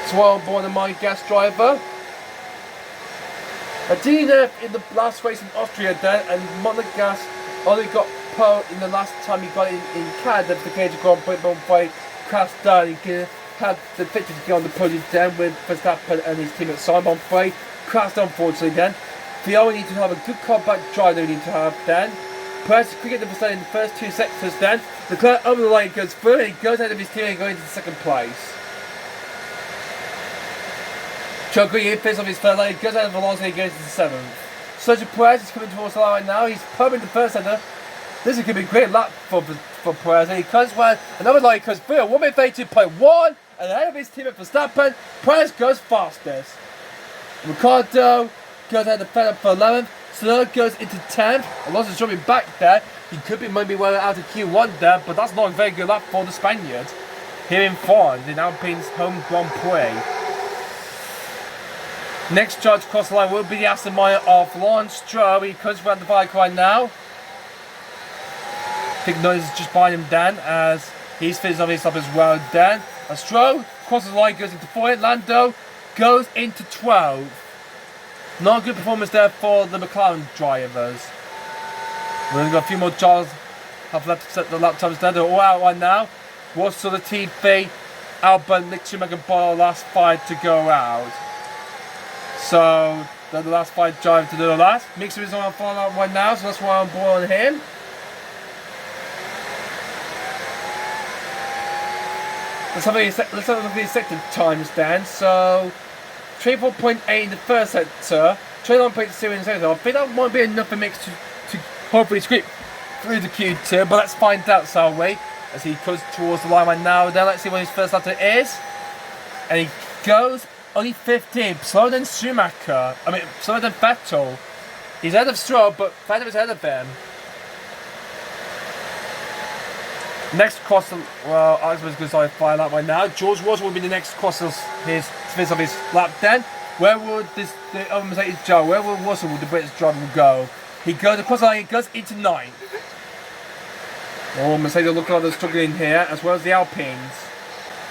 Swell born my gas driver. A DNF in the last race in Austria then, and Monegas only got pole in the last time he got in Canada for the Cage Grand Prix, but by crashed down. He had the picture to get on the podium then with Verstappen and his team at Simon Frey. Crashed unfortunately then. Ferrari need to have a good combat drive they need to have then. Perez quicker than Verstappen in the first 2 sectors then. Leclerc over the line goes through and he goes out of his team and goes into second place. Choco finishes off his third line, he goes out of Alonso and he goes into 7th. Sergio Perez is coming towards the line right now, he's pumping the first center. This is going to be a great lap for Perez, and he comes well, another line goes through, 1.32.1, and ahead of his team at Verstappen, Perez goes fastest. Ricciardo goes out of Vettel for 11th, Tsunoda goes into 10th, Alonso's jumping back there, he could be maybe well out of Q1 there, but that's not a very good lap for the Spaniard. Here in France, in Alpine's home Grand Prix. Next charge across the line will be the Aston Martin of Lawrence Stroll. He comes around the bike right now. Big noise is just behind him, Dan, as he's finished off his lap as well, Dan. As Stroll crosses the line, goes into 4th. Lando goes into 12th. Not a good performance there for the McLaren drivers. We've only got a few more drivers have left to set the lap times there. They're all out right now. What's the TV? Albon, Nick Schumacher, Boyle, last 5 to go out. So, they're the last 5 drivers to do the last. Mixer is on fire out right now, so that's why I'm boiling him. Let's have a look at the sector times then. So, 24.8 in the first sector, 29.2 in the second. I think that might be enough for Mix to hopefully squeak through the Q2, but let's find out, shall we? As he comes towards the line right now. Then let's see what his first lap is. And he goes only 15, slower than Schumacher. I mean, slower than Vettel. He's ahead of Stroll, but Vettel is ahead of him. Next cross, well, Alex was going to fire lap right now. George Russell will be the next cross of his lap then. Where would the other Mercedes go? Where will Russell, the British driver, go? He goes across the line, he goes into 9th. Oh, Mercedes look like they're struggling here, as well as the Alpines.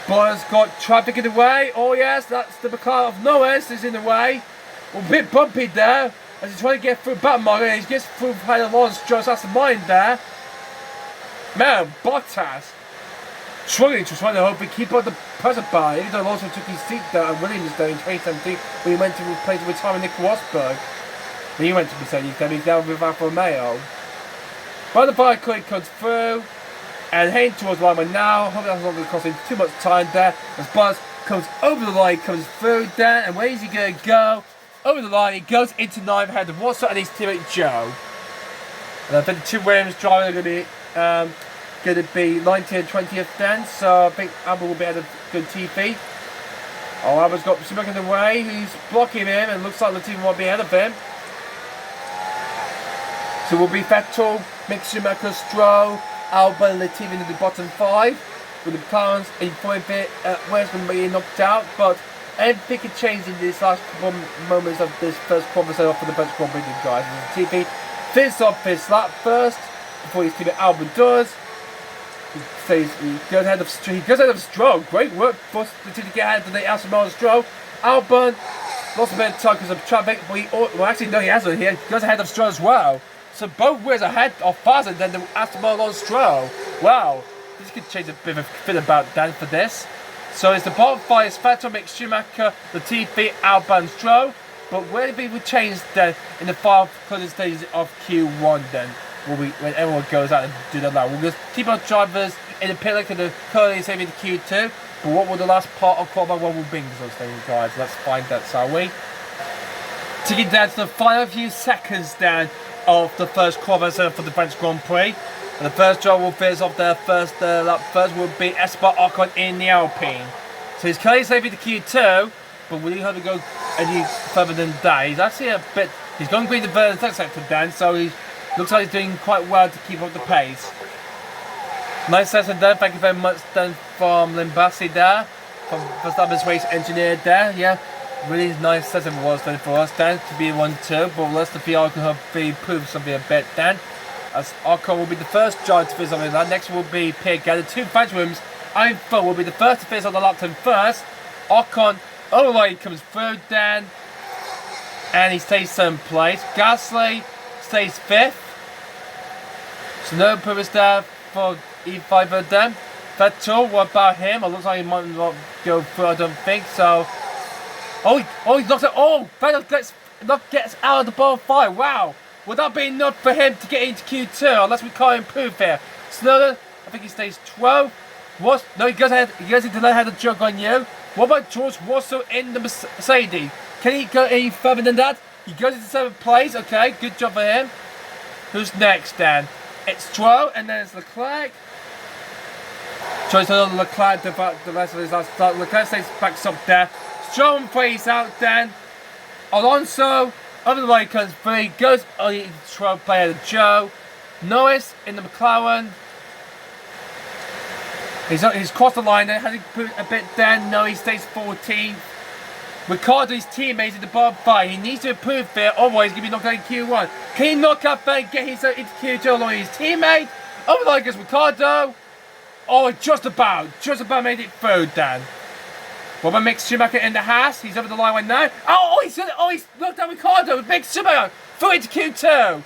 Boyle's got traffic in the way. Oh yes, that's the McLaren of Norris is in the way. A bit bumpy there, as he's trying to get through Batman, and he gets through behind Lawrence Stroll's Aston Martin there. Man, Bottas. struggling to try to hope he keep up the pressure bar. Even though Alonso took his seat there at Williams there in 2017 when he went to replace the retiring Nick Rosberg. He went to Mercedes, then he's down with Alfa Romeo. But the bike quick comes through and heading towards the line now. Hopefully that's not going to cost him too much time there. As Buzz comes over the line, comes through there, and where is he going to go? Over the line, he goes into 9th ahead of Watson and his teammate Joe. And I think the two Williams drivers are going to be 19th and 20th then, so I think Albon will be at a good TV. Oh, Albon's got Schumacher in the way, who's blocking him, and looks like the team might be ahead of him. So will be Vettel, Mick Schumacher, Stroll, Albon and Latifi in the bottom 5, with the McLarens in 4th bit, West going to be knocked out, but everything could change in these last couple moments of this first conversation off for the French Grand Prix, guys. Latifi finishes off his lap first, before his teammate Albon does. He goes ahead of Stroll. Great work for Latifi to get ahead of the Aston Martin Stroll. Albon lost a bit of time because of traffic, but he hasn't. He goes ahead of Stroll as well. So both wheels ahead are faster than the Aston Martin Stroll. Wow, this could change a bit of a fit about Dan for this. So it's the bottom 5 is Vettel, Mick Schumacher, Latifi, Albon, Stroll. But where did we change then in the 5 closing stages of Q1 then? When everyone goes out and do that now. We'll just keep our drivers in the pit like the currently saving the Q2. But what will the last part of Qualifying 1 will bring those things, guys? Let's find that, shall we? Taking down to the final few seconds then of the first qualifier for the French Grand Prix. And the first driver will finish off their first lap first will be Esteban Ocon in the Alpine. So he's currently saving the Q2, but will he have to go any further than that? He's actually a bit, he's going green to the third sector then, so he looks like he's doing quite well to keep up the pace. Nice session there, thank you very much then from Limbasi there, from Verstappen's race engineer there, yeah. Really nice session was then for us then to be 1-2, but let's see Ocon have proved something a bit then. As Ocon will be the first driver to finish something like that. Next will be Pierre Gasly, 2 French rooms. Info will be the first to finish on the lap time first. Ocon, all the way comes through then, and he stays 7th place. Gasly stays 5th. So no improvements there for E5 of them. Vettel, what about him? It looks like he might not go through, I don't think so. Oh, he knocks out. Oh, Vettel gets out of the bottom 5. Wow. Would that be enough for him to get into Q2? Unless we can't improve here. Snowden, I think he stays 12th. No, he goes ahead. He goes into the head of jug on you. What about George Russell in the Mercedes? Can he go any further than that? He goes into 7th place. Okay, good job for him. Who's next then? It's Stroll and then it's Leclerc. Tries to Leclerc the rest of his last start. Leclerc stays back up there. Stroll plays out then. Alonso over the line comes free. Goes on the Stroll player to Joe. Norris in the McLaren. He's crossed the line there. Has he put a bit then? No, he stays 14th. Ricciardo, his teammates in the bottom 5. He needs to improve there, otherwise he's going to be knocked out in Q1. Can he knock out there and get himself into Q2 along with his teammate? Over the line goes Ricciardo. Oh, just about made it through, Dan. What about Mick Schumacher in the Haas? He's over the line right now. He's knocked out Ricciardo with Mick Schumacher through into Q2.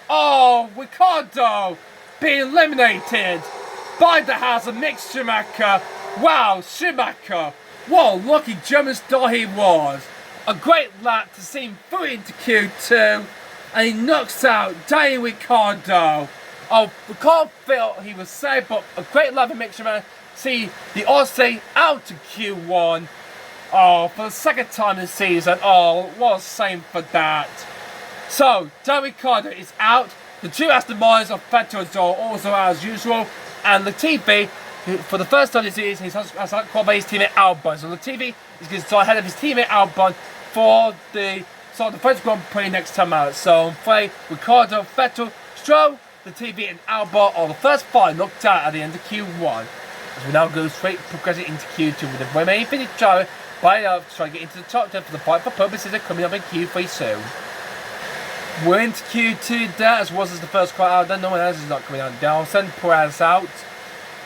Oh, Ricciardo being eliminated by the Haas of Mick Schumacher. Wow, Schumacher. What a lucky German star he was. A great lap to see him through into Q2. And he knocks out Daniel Ricciardo. Oh, we can't feel he was safe, but a great lap for Mick Schumacher. See the Aussie out to Q1. Oh, for the second time this season. Oh, what a shame for that. So, Daniel Ricciardo is out. The 2 Aston Martins of Vettel and Stroll also out as usual. And Latifi, for the first time this season, he has qualified his teammate Albon. So Latifi is going to start ahead of his teammate Albon for the French Grand Prix next time out. So, play Ricciardo, Vettel, Stroll, Latifi and Albon are the first 5 knocked out at the end of Q1. As we now go straight progressing into Q2 with the remaining finish driver by to try to get into the top 10 for the fight for purposes of coming up in Q3 soon. We're into Q2 there, as was as the first car out, then no one else is not coming out. Then I'll send Perez out,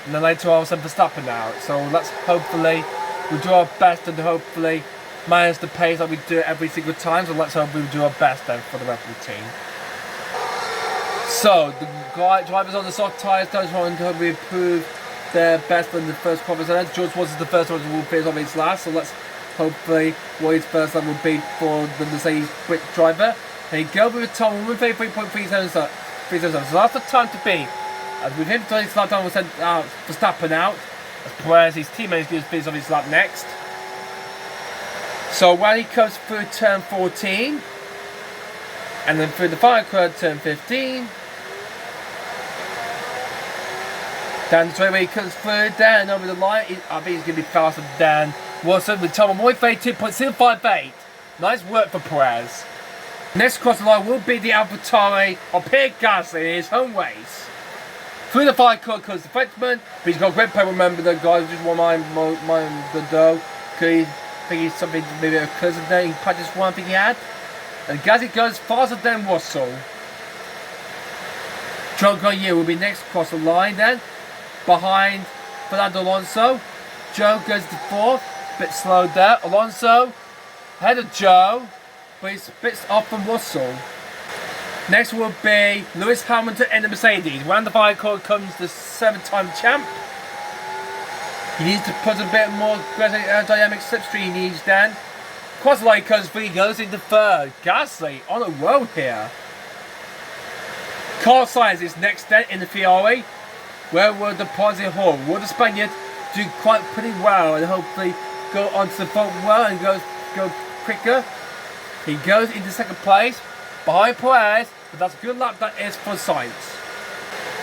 and then later I'll send Verstappen out. So let's hopefully, we'll do our best and hopefully manage the pace that we do every single time. So let's hope we do our best then for the rest of the team. So the drivers on the soft tyres, those want to improve their best in the first conference. George was the first one who will finish off his last, so let's hopefully what his first lap will be for the Mercedes quick driver. And he goes with a time 1:33.37. So that's the time to beat. As with him trying his lap time, we'll send Verstappen out. As Perez, his teammate, is going to finish off his lap next. So when he comes through turn 14, and then through the final curve, turn 15. Down the straightaway, he comes through, down over the line. I think he's going to be faster than Wilson with time of 1:32.058. Nice work for Perez. Next across the line will be the AlphaTauri of Pierre Gasly in his home race. Through the final curve comes the Frenchman, but he's got a great play. Remember the guys just want mind the dough. Could he think he's something maybe a cousin there? He practiced one thing he had. And Gasly goes faster than Russell. Joe Grenier will be next across the line then. Behind Fernando Alonso. Joe goes to fourth. Bit slow there. Alonso ahead of Joe. But he's a bit off from Russell. Next will be Lewis Hamilton in the Mercedes. Round the final corner comes the 7-time champ. He needs to put a bit more aerodynamic slipstream. He needs then. Cross the line comes through, goes into third. Gasly on a roll here. Carlos Sainz is next then in the Ferrari. Where will the Ponzi Hall? Will the Spaniard do quite pretty well and hopefully go onto the front well and go quicker? He goes into second place behind Perez, but that's a good lap that is for Sainz.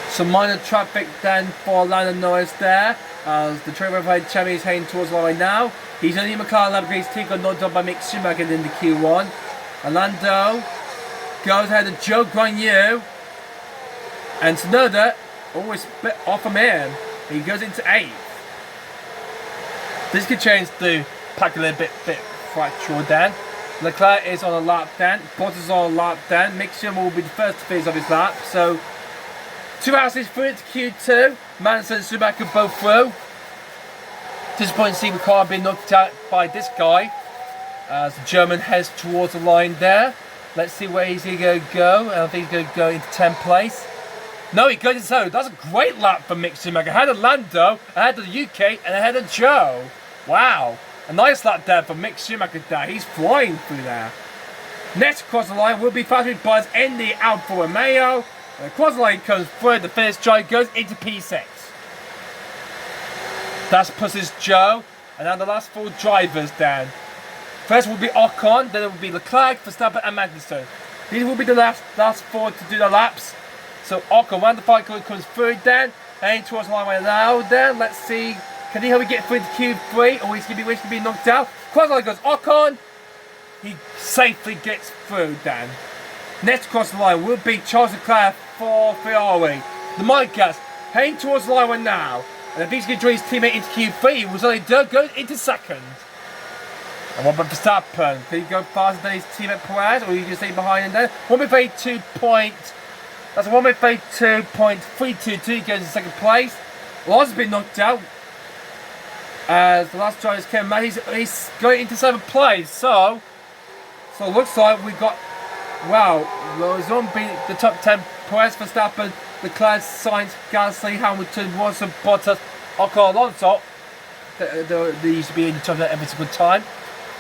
Some minor traffic then for Lando Norris there. As the Track champion is heading towards the line now. He's only in McLaren Lamborghini's team got knocked out by Mick Schumacher in the Q1. And Lando goes ahead of Joe Grenier. And Tsunoda always a bit off from him. He goes into 8th. This could change the pack a little bit fractured then. Leclerc is on a lap then. Bottas is on a lap then. Mick Schumacher will be the first to finish off his lap. So 2 hours through into Q2. Mansell and Schumacher both through. Disappointing to see Ricard being knocked out by this guy as the German heads towards the line there. Let's see where he's going to go. I think he's going to go into 10th place. No, he goes into 7th. That's a great lap for Mick Schumacher. Ahead of Lando, ahead of the UK, and ahead of Joe. Wow. A nice lap there for Mick Schumacher there. He's flying through there. Next across the line will be Factory Buzz in the Alfa Romeo. And across the line comes third. The first drive goes into P6. That pushes Joe, and now the last 4 drivers down. First will be Ocon, then it will be Leclerc, Verstappen and Magnussen. These will be the last 4 to do the laps. So Ocon, when the fight comes through then, heading towards the line now then, let's see, can he help me get through to Q3, or he's going to be knocked out? Cross the line goes Ocon, he safely gets through then. Next across the line will be Charles Leclerc for Ferrari. The Micas heading towards the line now. And if he's going to join his teammate into Q3, he was only goes into second. And what about Verstappen? Can he go faster than his teammate Perez, or are you going to stay behind him there? 1:32. That's a 1:32.322. He goes in second place. Lawson's been knocked out. As the last driver came out, he's going into 7th place. So it looks like we got, wow, Lawson beat the top 10. Perez, Verstappen, Leclerc, Sainz, Gasly, Hamilton, Russell, Bottas, Ocon, Alonso. They used to be in the top 10 every single time.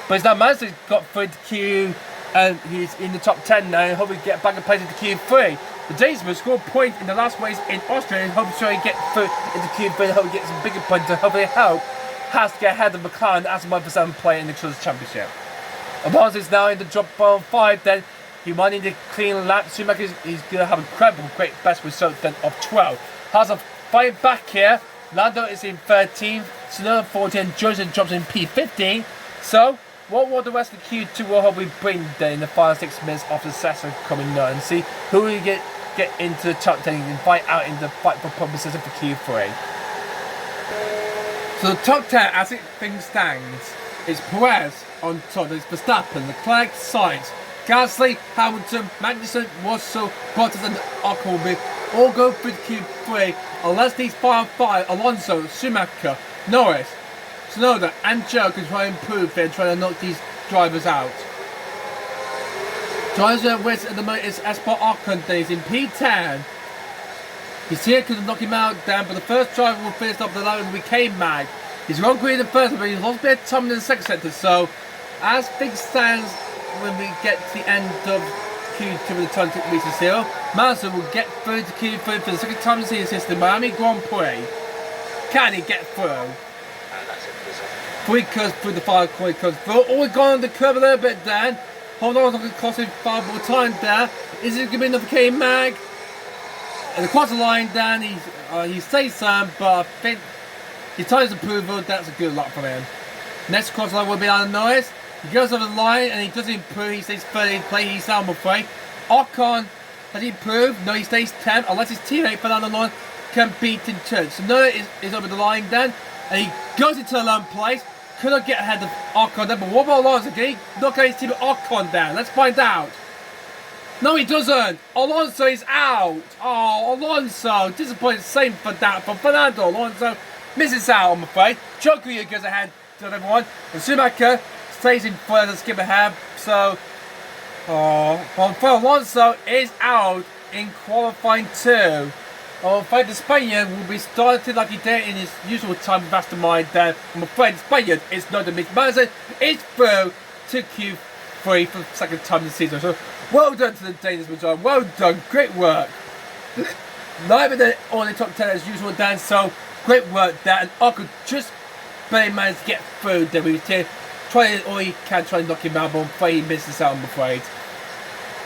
But he's now managed to got through to Q, and he's in the top 10 now. Hope we get back and place into Q3. The Danesman scored points in the last race in Austria and hope to get through into Q3 and hope we get some bigger points to hopefully help has to get ahead of McLaren as a 1-for-7 player in the Constructors' Championship. Alonso is now in the drop 5 then. He might need a clean lap. Schumacher is going to have a incredible great best result then of 12. Has a fight back here. Lando is in 13th. Tsunoda 14. Johnson drops in P15. So, what will the rest of the Q2 will hope we bring then in the final 6 minutes of the session coming on and see who we get into the top 10 and fight out in the fight for pole position for Q3. So the top 10 as it things stands is Perez on top. There's Verstappen, Leclerc, Sainz, Gasly, Hamilton, Magnussen, Russell, Bottas and Ocon will all go through the Q3 unless these final 5, Alonso, Schumacher, Norris, Tsunoda and Joe can try and improve there and try to knock these drivers out. Drivers at risk at the moment is Esport Ocon, he's in P10. Here could knock him out down, but the first driver will finish up the line and became Mag. He's wrong in the first, but he's lost a bit of time in the second sector. So, as things stand, when we get to the end of Q2 with the time to reach 0, Manger will get through to Q3 for the second time this season the Miami Grand Prix. Can he get through? Three curves through the 5 corner comes through. Oh, we've gone on the curve a little bit, Dan. Hold on, it's going to cost him 5 more times there. Is it going to be enough for K-Mag? And the quarter line, Dan, he stays some, but I think his time's approval, that's a good luck for him. Next quarter line will be out of noise. He goes over the line and he doesn't improve. He stays 30th place. He's out, I'm afraid. Ocon, has he improved? No, he stays 10th, unless his teammate Fernando Alonso can beat in turn. So Noah is over the line then, and he goes into the lone place. Could not get ahead of Ocon then, but what about Alonso? Can he knock out his teammate Ocon down? Let's find out. No, he doesn't. Alonso is out. Oh, Alonso. Disappointing. Same for that. For Fernando Alonso misses out, I'm afraid. Jokovic goes ahead to everyone. And Schumacher stays in further skip ahead. So, Alonso is out in qualifying 2. I'm afraid the Spaniard will be started like he did in his usual time with Mastermind there. I'm afraid the Spaniard is not the mixed manager. It's through to Q3 for the second time this season. So, well done to the Danish majority. Well done. Great work. Neither than on the top 10 as usual, Dan. So, great work, Dan. And Ocon just barely managed to get through WT. Trying all he can, try to knock him out, but I'm afraid he misses out, I'm afraid.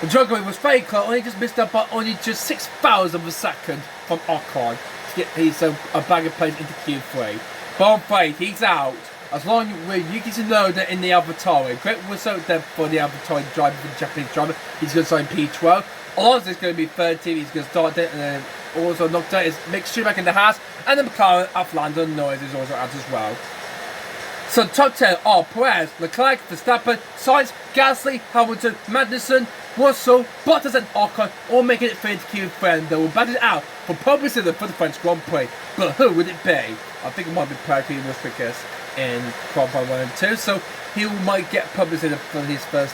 And Jokovic was very close, only just missed out by only just 6,000 of a second from Ocon to get his a bag of plays into Q3. But I'm afraid he's out. As long as Yuki Tsunoda in the AlphaTauri. Great result there for the AlphaTauri driver, for the Japanese driver. He's going to sign P12. Alonso's going to be 13th. He's going to start it. And then also knocked out is Mick Schumacher in the Haas. And then McLaren, Lando Norris is also out as well. So top 10 are Perez, Leclerc, Verstappen, Sainz, Gasly, Hamilton, Magnussen, Russell, Bottas and Ocon all making it through to Q3, and they will battle it out for pole position for the French Grand Prix. But who would it be? I think it might be Perez, he was quickest in qualifying 1 and 2, so he might get pole position for his first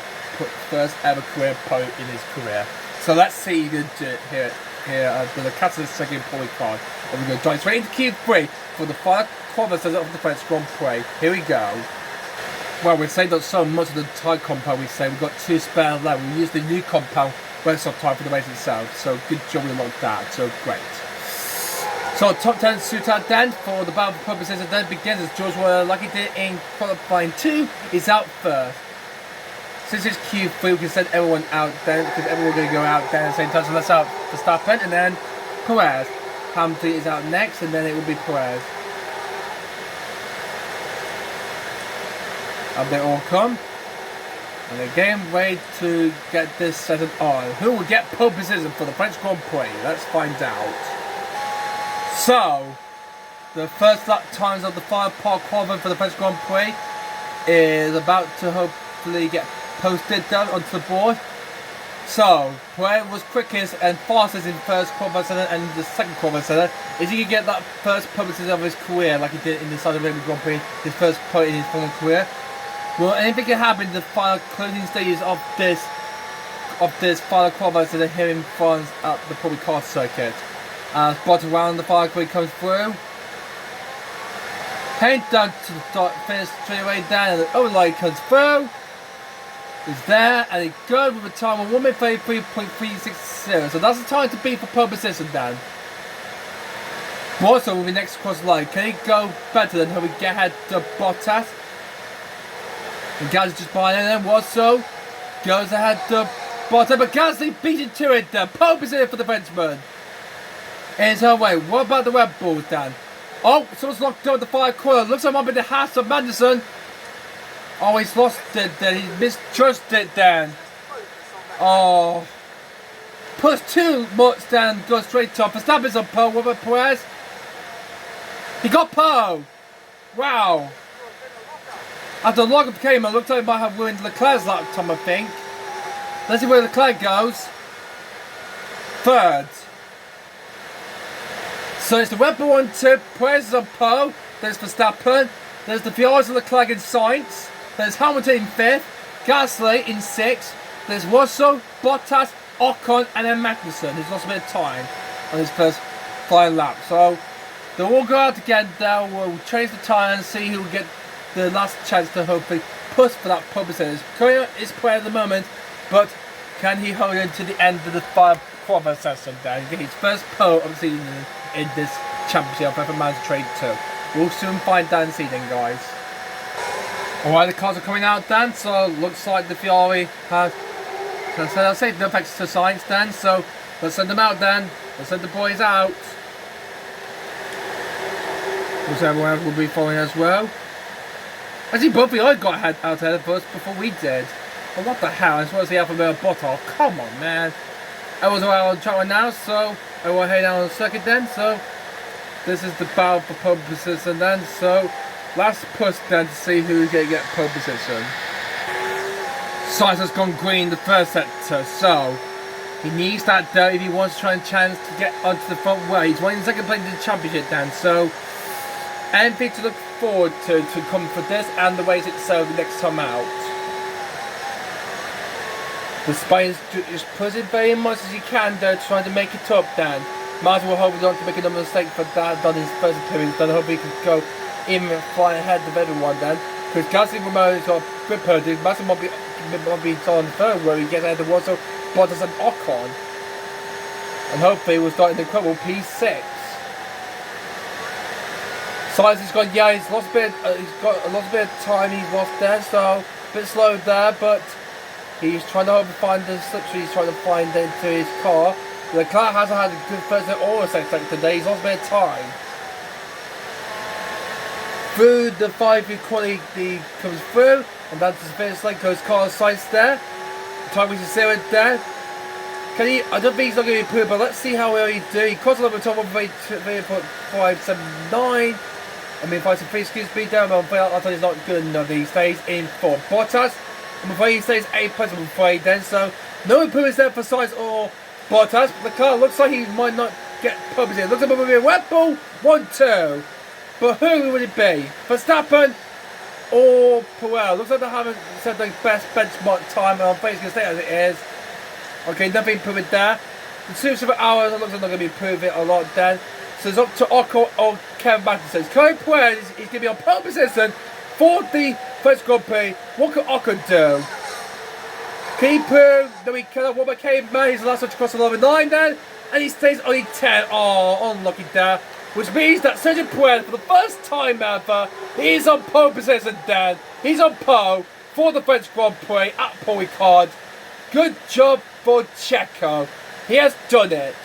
ever career pole in his career. So let's see if he can do it here with the Catalan second Paul Rocard. And we're going to dive straight into Q3 for the final qualifiers of the French Grand Prix. Here we go. Well, we've saved up so much of the tyre compound, we say. We've got 2 spare left. We'll use the new compound rest of time for the race itself. So good job we unlocked that. So great. So top 10 shootout then for the battle for purposes and then begins as George Roy, like he did in qualifying 2, is out first. Since it's Q3, we can send everyone out then because everyone's going to go out then at the same time. So let's out Verstappen and then Perez. Hamilton is out next and then it will be Perez. And they all come. And again, wait to get this settled on. Who will get pole position for the French Grand Prix? Let's find out. So, the first lap times of the 5-part qualifying for the French Grand Prix is about to hopefully get posted down onto the board. So, Perez was quickest and fastest in the first qualifying center and the second qualifying center. Is he going to get that first pole position of his career like he did in the Saudi Arabia Grand Prix, his first pole in his former career? Well, anything can happen in the final closing stages of this final qualifier center here in France at the Paul Rocard circuit. As bottom round the final qualifier comes through. Heading down to the start, finish straight away down, and the overlight comes through. Is there, and it goes with a time of 1:33.360. So that's the time to beat for pole position, Dan. Also, with the next cross line, can he go better than how we get ahead to Bottas? And Gasly just behind him, and then Russell goes ahead to Bottas, but Gasly beat it to it. The pole position for the Frenchman. In his own way. What about the Red Bulls, Dan? Oh, someone's locked up the 5 corner. Looks like it might be the Haas of Magnussen. Oh, he's lost it then. He's mistrusted it then. Oh. Push too much down, goes straight top. Verstappen's on pole. What about Perez? He got pole. Wow. After the lockup came, it looked like it might have ruined Leclerc's lap time, I think. Let's see where Leclerc goes. Third. So it's the Red Bull 1-2, Perez is on pole, there's Verstappen, there's the Ferraris and Leclerc in Sainz, there's Hamilton in 5th, Gasly in 6th, there's Russell, Bottas, Ocon and then Magnussen, who's lost a bit of time on his first final lap. So they'll all go out again now. We'll change the tyre and see who will get the last chance to hopefully push for that pole position. Korea is playing at the moment, but can he hold it to the end of the qualifying session then? Get his first pole of the season in this championship of Manger Trade 2. We'll soon find out and see then, guys. Alright, the cars are coming out then, so looks like the Ferrari has, so I'll say no effects to science then, so let's send them out then. Let's send the boys out. Looks like everyone else will be following as well. I see both of you got out ahead of us before we did. Well, what the hell? I just want to see Alpha Male bottle. Come on, man. I was around on track right now, so I will head down on the circuit then, so this is the battle for pole position then, so last push then to see who's going to get pole position. Sainz has gone green the first sector, so he needs that though if he wants to try and chance to get onto the front row. He's winning second place in the championship then, so anything to look forward to come for this and the race itself the next time out. The Spain's just pushing very much as he can though, trying to make it up then. Might as well hope he don't make another mistake for that on his first appearance, then I hope he can go in and fly ahead of everyone then. Because Gasly Ramone's got grip hurdle, Massa might be on the third where he gets ahead of also Bottas and Ocon. And hopefully we'll start in the incredible P6. Sainz has got, yeah, he's got a lot of time he's lost there, so a bit slow there, but he's trying to find the slipstream he's trying to find into his car. The car hasn't had a good first or second today, he's lost a bit of time. Through the 5-year quality he comes through, and that's his finish line goes Carlos Sainz there. Time which is 0 there. Can he? I don't think he's not going to be improved, but let's see how well he do. He crossed over the top of 579. I mean, if I free speed down, but I thought he's not good enough. He stays in for Bottas. I'm afraid he stays 8th place, I'm afraid then. So, no improvements there for Sainz or Bottas. The car looks like he might not get purpose here. Looks like it will be a Red Bull 1-2. But who would it be? Verstappen or Perel? Looks like they haven't set the best benchmark time, and I'm afraid it's going to stay as it is. Okay, nothing improvement there. The Super hours looks like they're going to be improving a lot then. So it's up to Ocon or Kevin Magnussen. Kevin Perez is going to be on pole position for the French Grand Prix. What can Ocon do? Can he prove that we cannot? What about Kevin May? He's the last one to cross the line then, and he stays only 10. Oh, unlucky there. Which means that Sergio Perez, for the first time ever, is on pole position then. He's on pole for the French Grand Prix at Paul Rocard. Good job for Checo. He has done it.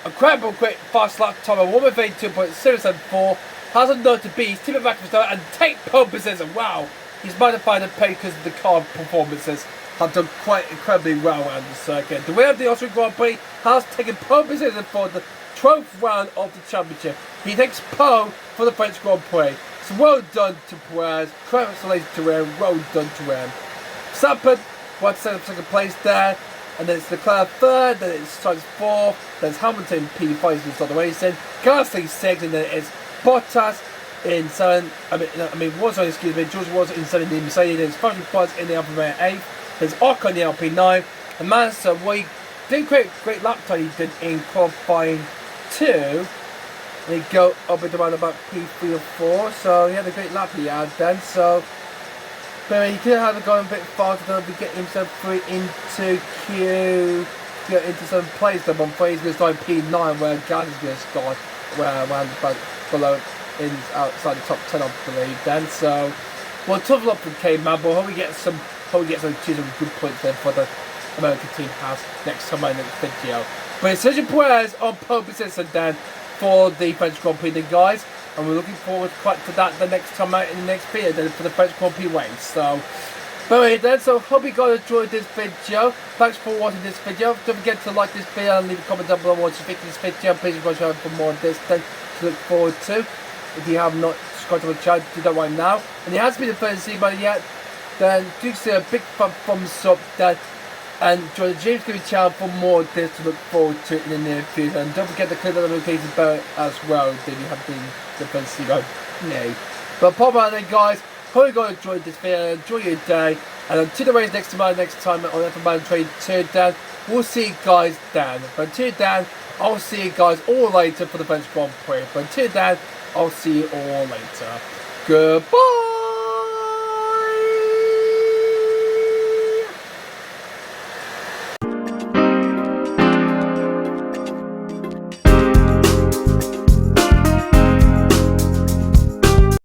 Incredible quick fast lap time of 1:32.074. Has enough to beat his teammate Max Verstappen and take pole position. Wow. He's modified the pace because of the car performances. Have done quite incredibly well around the circuit. The winner of the Austrian Grand Prix has taken pole position for the 12th round of the championship. He takes pole for the French Grand Prix. So well done to Perez. Congratulations to him. Well done to him. Verstappen went to second place there. And then it's Leclerc third. Then it's Sainz fourth. Then it's Hamilton P5 to start the racing. Gasly 6th. And then it's Bottas in 7th. Excuse me. George was in 7th in the Mercedes. Then it's French Bottas in the Alfa Romeo 8th. There's Ocon in the Alpine 9th. And Massa, well, he did great lap time he did in qualifying 2. They go up and around about P3 or 4, so he had a great lap he had then. So, but he could have gone a bit faster to get himself through into Q, get into some place. But I'm afraid he's going to start P9 where Gas is going to start around about below, outside the top 10, I believe. Then, so well, tough luck for K-Man, but hope we get some good points then for the American team house next time in the video. But it's Sergio Perez on pole position then for the French Grand Prix then, guys, and we're looking forward quite to that the next time out in the next video then for the French Grand Prix race. So but anyway then, so hope you guys enjoyed this video. Thanks for watching this video. Don't forget to like this video and leave a comment down below what you think of this video. Please subscribe for more of this then to look forward to. If you have not subscribed to the channel, do that right now. And it hasn't been the first season yet, then do see a big thumbs up then. And join the James Gibby channel for more of this to look forward to in the near future. And don't forget to click on the notification bell as well if you have been the first season. Yay. But pop out then, guys. Hope you guys enjoyed this video. Enjoy your day. And until the race next time on F1 Trade 2, Dan, we'll see you guys then. But until then, I'll see you guys all later for the French Grand Prix. But until then, I'll see you all later. Goodbye.